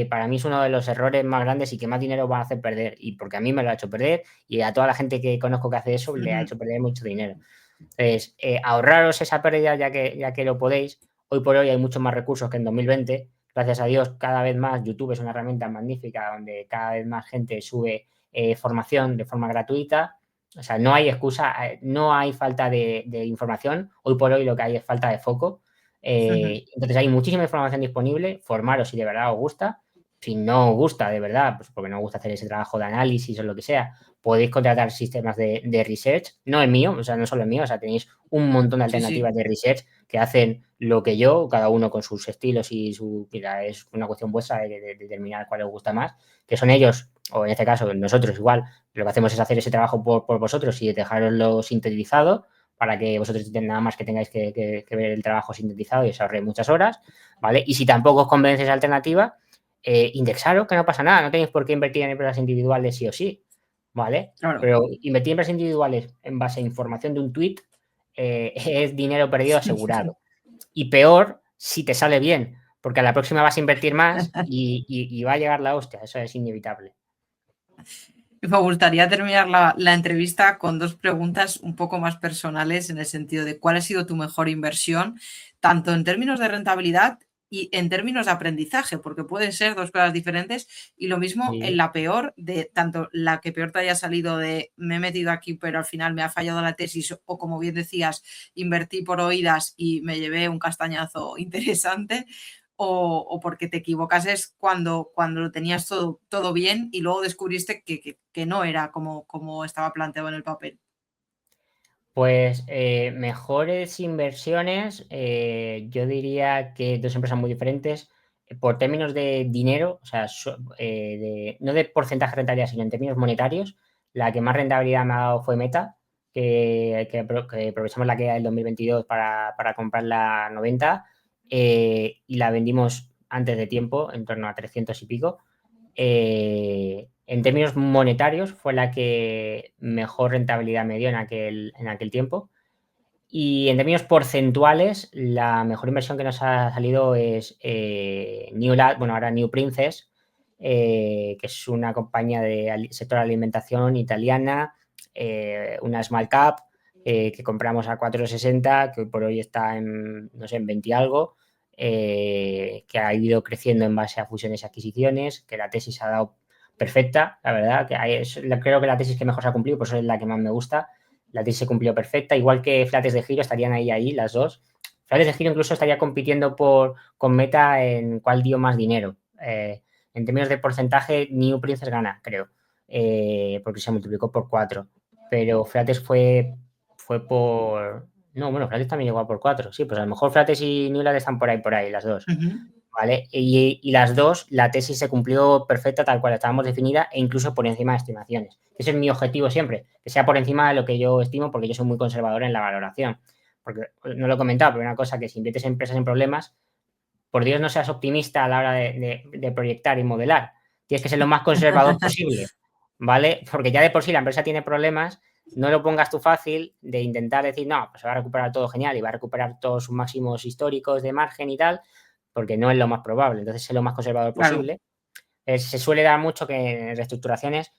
para mí es uno de los errores más grandes y que más dinero va a hacer perder. Y porque a mí me lo ha hecho perder y a toda la gente que conozco que hace eso le ha hecho perder mucho dinero. Entonces, ahorraros esa pérdida ya que lo podéis. Hoy por hoy hay muchos más recursos que en 2020. Gracias a Dios, cada vez más YouTube es una herramienta magnífica donde cada vez más gente sube formación de forma gratuita. O sea, no hay excusa, no hay falta de información. Hoy por hoy lo que hay es falta de foco. Entonces hay muchísima información disponible. Formaros si de verdad os gusta. Si no os gusta de verdad, pues porque no os gusta hacer ese trabajo de análisis o lo que sea, podéis contratar sistemas de research. No es mío, o sea, no solo es mío, o sea, tenéis un montón de alternativas de research que hacen lo que yo, cada uno con sus estilos y mira, es una cuestión vuestra de determinar cuál os gusta más, que son ellos, o en este caso nosotros igual, lo que hacemos es hacer ese trabajo por vosotros y dejaroslo sintetizado para que vosotros nada más que tengáis que ver el trabajo sintetizado y os ahorréis muchas horas, ¿vale? Y si tampoco os convence esa alternativa, indexaros, que no pasa nada, no tenéis por qué invertir en empresas individuales sí o sí, ¿vale? Claro. Pero invertir en empresas individuales en base a información de un tweet es dinero perdido asegurado. Y peor si te sale bien, porque a la próxima vas a invertir más y va a llegar la hostia, eso es inevitable. Me gustaría terminar la entrevista con 2 preguntas un poco más personales en el sentido de cuál ha sido tu mejor inversión, tanto en términos de rentabilidad y en términos de aprendizaje, porque pueden ser 2 cosas diferentes. Y lo mismo Sí. en la peor, de tanto la que peor te haya salido de me he metido aquí, pero al final me ha fallado la tesis, o como bien decías, invertí por oídas y me llevé un castañazo interesante. O porque te equivocases cuando lo tenías todo bien y luego descubriste que no era como estaba planteado en el papel. Pues mejores inversiones, yo diría que 2 empresas muy diferentes. Por términos de dinero, o sea, no de porcentaje de rentabilidad, sino en términos monetarios, la que más rentabilidad me ha dado fue Meta, que aprovechamos la caída del 2022 para comprarla a 90 y la vendimos antes de tiempo, en torno a 300 y pico. En términos monetarios fue la que mejor rentabilidad me dio en aquel tiempo. Y en términos porcentuales, la mejor inversión que nos ha salido es ahora New Princess, que es una compañía del sector de alimentación italiana, una small cap que compramos a 4,60, que hoy por hoy está en, no sé, en 20 y algo, que ha ido creciendo en base a fusiones y adquisiciones, que la tesis ha dado perfecta, la verdad, creo que la tesis que mejor se ha cumplido, por eso es la que más me gusta. La tesis se cumplió perfecta, igual que Flates de Giro estarían ahí las dos. Flates de Giro incluso estaría compitiendo con Meta en cuál dio más dinero. En términos de porcentaje, New Princess gana, creo, porque se multiplicó por 4. Pero Flates fue por... No, bueno, Flates también llegó a por 4. Sí, pues a lo mejor Flates y Newlat están por ahí, las dos. ¿Vale? Y las dos, la tesis se cumplió perfecta tal cual estábamos definida e incluso por encima de estimaciones. Ese es mi objetivo siempre, que sea por encima de lo que yo estimo, porque yo soy muy conservador en la valoración. Porque no lo he comentado, pero una cosa que si inviertes en empresas en problemas, por Dios no seas optimista a la hora de proyectar y modelar. Tienes que ser lo más conservador posible, ¿vale? Porque ya de por sí la empresa tiene problemas, no lo pongas tú fácil de intentar decir, no, pues se va a recuperar todo genial y va a recuperar todos sus máximos históricos de margen y tal, porque no es lo más probable. Entonces, sé lo más conservador posible. Claro. Se suele dar mucho que en reestructuraciones,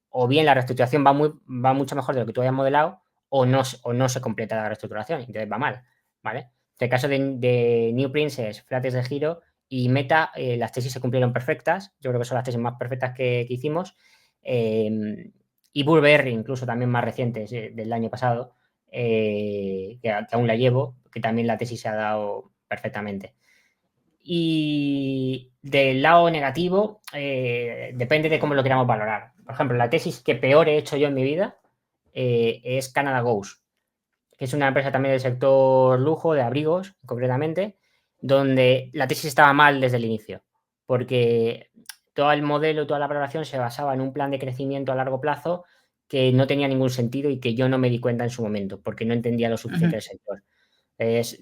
o bien la reestructuración va mucho mejor de lo que tú hayas modelado, o no se completa la reestructuración, entonces va mal, ¿vale? En el caso de New Princess, Flates de Giro y Meta, las tesis se cumplieron perfectas. Yo creo que son las tesis más perfectas que hicimos. Y Burberry, incluso también más recientes, del año pasado, que aún la llevo, que también la tesis se ha dado perfectamente. Y del lado negativo, depende de cómo lo queramos valorar. Por ejemplo, la tesis que peor he hecho yo en mi vida es Canada Goose, que es una empresa también del sector lujo, de abrigos, concretamente, donde la tesis estaba mal desde el inicio, porque todo el modelo, toda la valoración se basaba en un plan de crecimiento a largo plazo que no tenía ningún sentido y que yo no me di cuenta en su momento, porque no entendía lo suficiente del sector.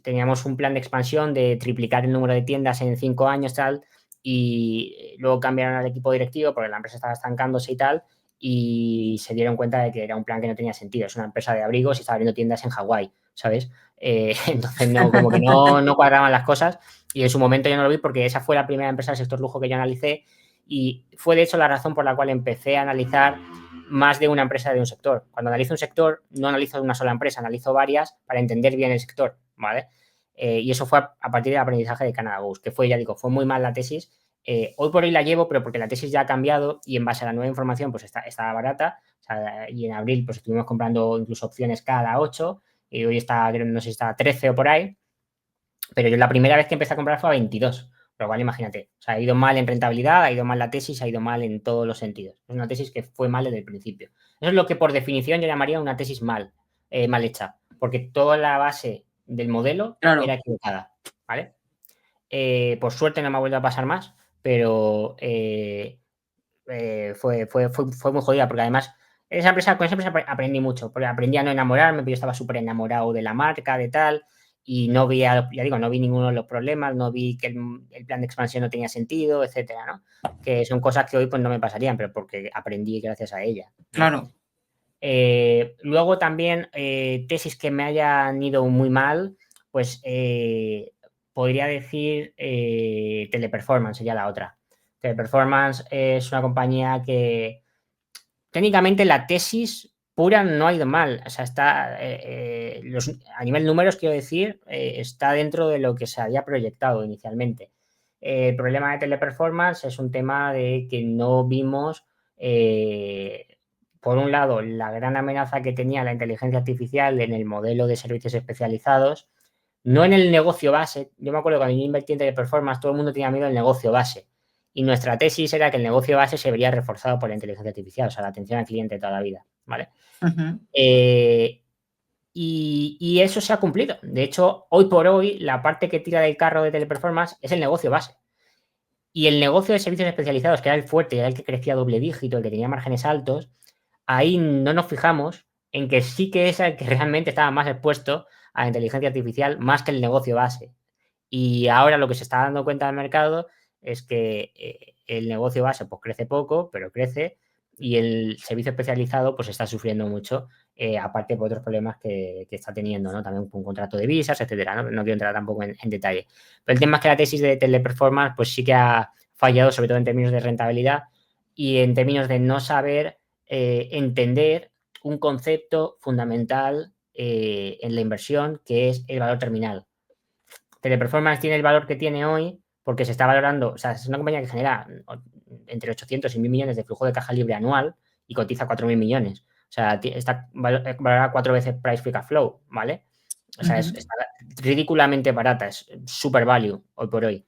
Teníamos un plan de expansión de triplicar el número de tiendas en 5 años, tal, y luego cambiaron al equipo directivo porque la empresa estaba estancándose y tal, y se dieron cuenta de que era un plan que no tenía sentido. Es una empresa de abrigos y está abriendo tiendas en Hawái, ¿sabes? Entonces, como que no cuadraban las cosas, y en su momento yo no lo vi porque esa fue la primera empresa del sector lujo que yo analicé, y fue de hecho la razón por la cual empecé a analizar más de una empresa de un sector. Cuando analizo un sector, no analizo una sola empresa, analizo varias para entender bien el sector, ¿vale? Y eso fue a partir del aprendizaje de Canada Goose, que fue, ya digo, fue muy mal la tesis. Hoy por hoy la llevo, pero porque la tesis ya ha cambiado y en base a la nueva información pues está barata. O sea, y en abril pues estuvimos comprando incluso opciones cada 8 y hoy está, no sé si está a 13 o por ahí. Pero yo la primera vez que empecé a comprar fue a 22. Pero igual, imagínate, o sea, ha ido mal en rentabilidad, ha ido mal la tesis, ha ido mal en todos los sentidos. Es una tesis que fue mal desde el principio. Eso es lo que por definición yo llamaría una tesis mal hecha, porque toda la base del modelo era equivocada, ¿vale? Por suerte no me ha vuelto a pasar más, pero fue muy jodida, porque además con esa empresa aprendí mucho, porque aprendí a no enamorarme, pero yo estaba súper enamorado de la marca, de tal, y no vi, ya digo, no vi ninguno de los problemas, no vi que el plan de expansión no tenía sentido, etcétera, ¿no? Que son cosas que hoy pues no me pasarían, pero porque aprendí gracias a ella, ¿no? Claro. Luego también tesis que me hayan ido muy mal, pues podría decir Teleperformance sería la otra. Teleperformance es una compañía que técnicamente la tesis pura no ha ido mal. O sea, está a nivel números, quiero decir, está dentro de lo que se había proyectado inicialmente. El problema de Teleperformance es un tema de que no vimos, por un lado, la gran amenaza que tenía la inteligencia artificial en el modelo de servicios especializados, no en el negocio base. Yo me acuerdo cuando yo invertí en Teleperformance, todo el mundo tenía miedo del negocio base. Y nuestra tesis era que el negocio base se vería reforzado por la inteligencia artificial, o sea, la atención al cliente toda la vida, ¿vale? Uh-huh. Y eso se ha cumplido. De hecho, hoy por hoy, la parte que tira del carro de Teleperformance es el negocio base. Y el negocio de servicios especializados, que era el fuerte, era el que crecía doble dígito, el que tenía márgenes altos, ahí no nos fijamos en que sí que es el que realmente estaba más expuesto a la inteligencia artificial, más que el negocio base. Y ahora lo que se está dando cuenta del mercado es que el negocio base pues crece poco, pero crece, y el servicio especializado pues está sufriendo mucho, aparte por otros problemas que está teniendo, ¿no? También un contrato de visas, etcétera, ¿no? No quiero entrar tampoco en detalle. Pero el tema es que la tesis de Teleperformance pues sí que ha fallado, sobre todo en términos de rentabilidad y en términos de no saber entender un concepto fundamental en la inversión, que es el valor terminal. Teleperformance tiene el valor que tiene hoy porque se está valorando, o sea, es una compañía que genera entre 800 y 1.000 millones de flujo de caja libre anual y cotiza 4.000 millones. O sea, está valorada 4 veces price free cash flow, ¿vale? O sea, está ridículamente barata, es super value hoy por hoy.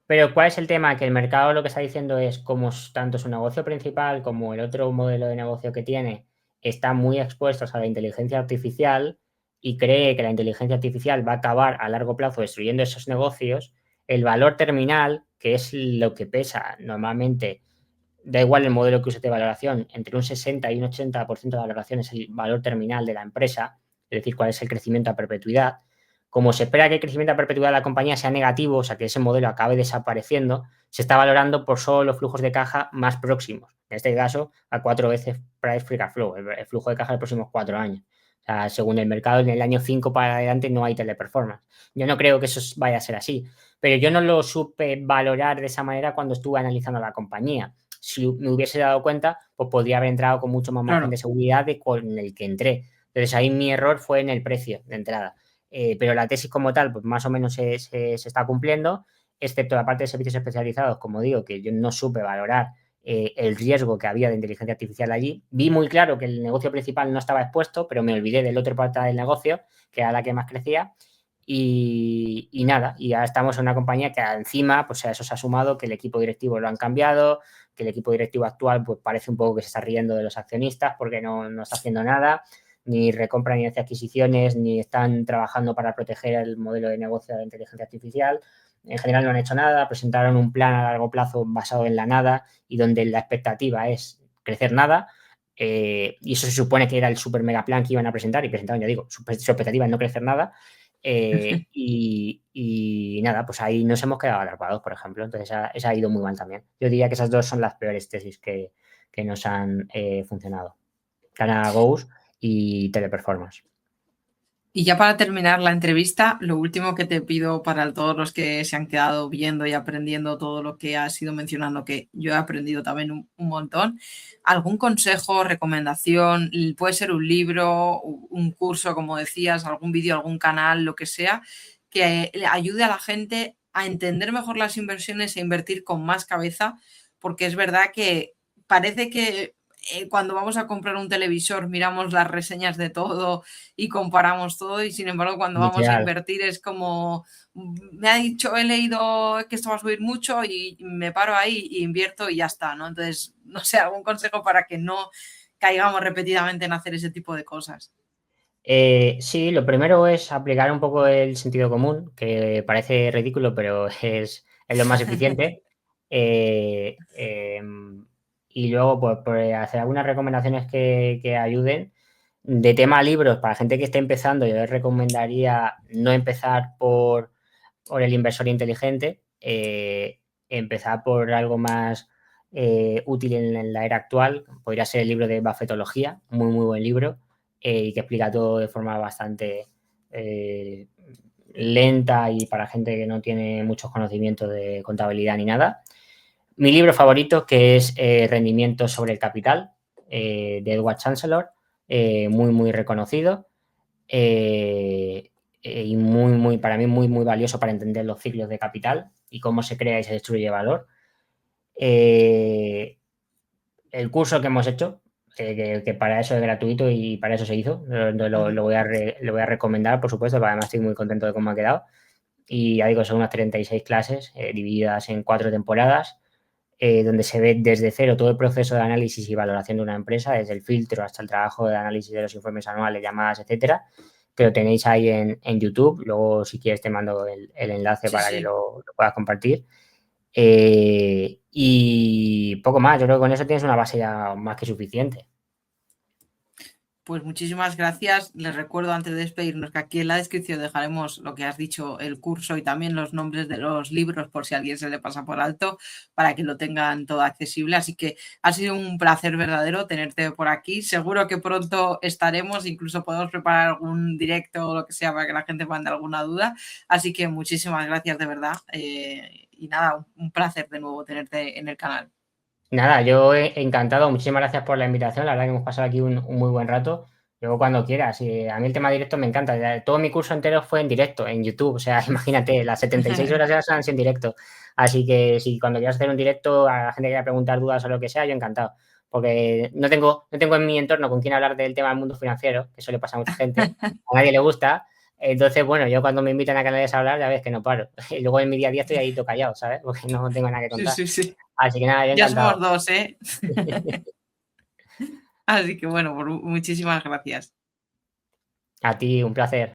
Pero ¿cuál es el tema? Que el mercado lo que está diciendo es como tanto su negocio principal como el otro modelo de negocio que tiene están muy expuestos a la inteligencia artificial y cree que la inteligencia artificial va a acabar a largo plazo destruyendo esos negocios, el valor terminal, que es lo que pesa normalmente, da igual el modelo que use de valoración, entre un 60 y un 80% de la valoración es el valor terminal de la empresa, es decir, cuál es el crecimiento a perpetuidad. Como se espera que el crecimiento a perpetuidad de la compañía sea negativo, o sea, que ese modelo acabe desapareciendo, se está valorando por solo los flujos de caja más próximos. En este caso, a 4 veces price free cash flow, el flujo de caja de los próximos 4 años. O sea, según el mercado, en el año 5 para adelante no hay Teleperformance. Yo no creo que eso vaya a ser así, pero yo no lo supe valorar de esa manera cuando estuve analizando la compañía. Si me hubiese dado cuenta, pues podría haber entrado con mucho más margen de seguridad de con el que entré. Entonces, ahí mi error fue en el precio de entrada. Pero la tesis como tal, pues más o menos se está cumpliendo, excepto la parte de servicios especializados, como digo, que yo no supe valorar el riesgo que había de inteligencia artificial allí. Vi muy claro que el negocio principal no estaba expuesto, pero me olvidé del otro parte del negocio, que era la que más crecía. Y nada, y ya estamos en una compañía que encima, pues a eso se ha sumado que el equipo directivo lo han cambiado, que el equipo directivo actual pues parece un poco que se está riendo de los accionistas porque no está haciendo nada, ni recompra ni hace adquisiciones, ni están trabajando para proteger el modelo de negocio de la inteligencia artificial. En general no han hecho nada, presentaron un plan a largo plazo basado en la nada y donde la expectativa es crecer nada. Y eso se supone que era el super mega plan que iban a presentar y presentaron, ya digo, su expectativa es no crecer nada. Y nada, pues ahí nos hemos quedado atrapados, por ejemplo. Entonces, esa ha ido muy mal también. Yo diría que esas dos son las peores tesis que nos han funcionado. Canada Goals y Teleperformance. Y ya para terminar la entrevista, lo último que te pido para todos los que se han quedado viendo y aprendiendo todo lo que has ido mencionando, que yo he aprendido también un montón, algún consejo, recomendación, puede ser un libro, un curso, como decías, algún vídeo, algún canal, lo que sea, que ayude a la gente a entender mejor las inversiones e invertir con más cabeza, porque es verdad que parece que cuando vamos a comprar un televisor miramos las reseñas de todo y comparamos todo, y sin embargo cuando vamos a invertir es como, me ha dicho, he leído que esto va a subir mucho y me paro ahí y invierto y ya está, ¿no? Entonces, no sé, algún consejo para que no caigamos repetidamente en hacer ese tipo de cosas. Sí, lo primero es aplicar un poco el sentido común, que parece ridículo, pero es lo más eficiente. Y luego, pues, hacer algunas recomendaciones que ayuden. De tema libros, para gente que esté empezando, yo les recomendaría no empezar por el inversor inteligente, empezar por algo más útil en la era actual. Podría ser el libro de Buffettología, muy, muy buen libro, y que explica todo de forma bastante lenta y para gente que no tiene muchos conocimientos de contabilidad ni nada. Mi libro favorito, que es Rendimiento sobre el Capital, de Edward Chancellor, muy, muy reconocido. Y para mí muy valioso para entender los ciclos de capital y cómo se crea y se destruye valor. El curso que hemos hecho, que para eso es gratuito y para eso se hizo, lo voy a recomendar, por supuesto, porque además estoy muy contento de cómo ha quedado. Y ya digo, son unas 36 clases divididas en 4 temporadas, donde se ve desde cero todo el proceso de análisis y valoración de una empresa, desde el filtro hasta el trabajo de análisis de los informes anuales, llamadas, etcétera, que lo tenéis ahí en YouTube. Luego, si quieres, te mando el enlace para que lo puedas compartir. Y poco más, yo creo que con eso tienes una base ya más que suficiente. Pues muchísimas gracias. Les recuerdo antes de despedirnos que aquí en la descripción dejaremos lo que has dicho, el curso y también los nombres de los libros por si a alguien se le pasa por alto, para que lo tengan todo accesible. Así que ha sido un placer verdadero tenerte por aquí. Seguro que pronto estaremos, incluso podemos preparar algún directo o lo que sea para que la gente mande alguna duda. Así que muchísimas gracias de verdad. Y nada, un placer de nuevo tenerte en el canal. Nada, yo he encantado. Muchísimas gracias por la invitación. La verdad que hemos pasado aquí un muy buen rato. Luego cuando quieras. A mí el tema directo me encanta. Todo mi curso entero fue en directo, en YouTube. O sea, imagínate, las 76 horas ya han sido en directo. Así que si cuando quieras hacer un directo, a la gente que quiera preguntar dudas o lo que sea, yo encantado. Porque no tengo en mi entorno con quién hablar del tema del mundo financiero, que eso le pasa a mucha gente. A nadie le gusta. Entonces, bueno, yo cuando me invitan a canales a hablar, ya ves que no paro. Y luego en mi día a día estoy ahí todo callado, ¿sabes? Porque no tengo nada que contar. Sí. Así que nada, yo ya encantado. somos dos, ¿eh? Así que bueno, muchísimas gracias. A ti, un placer.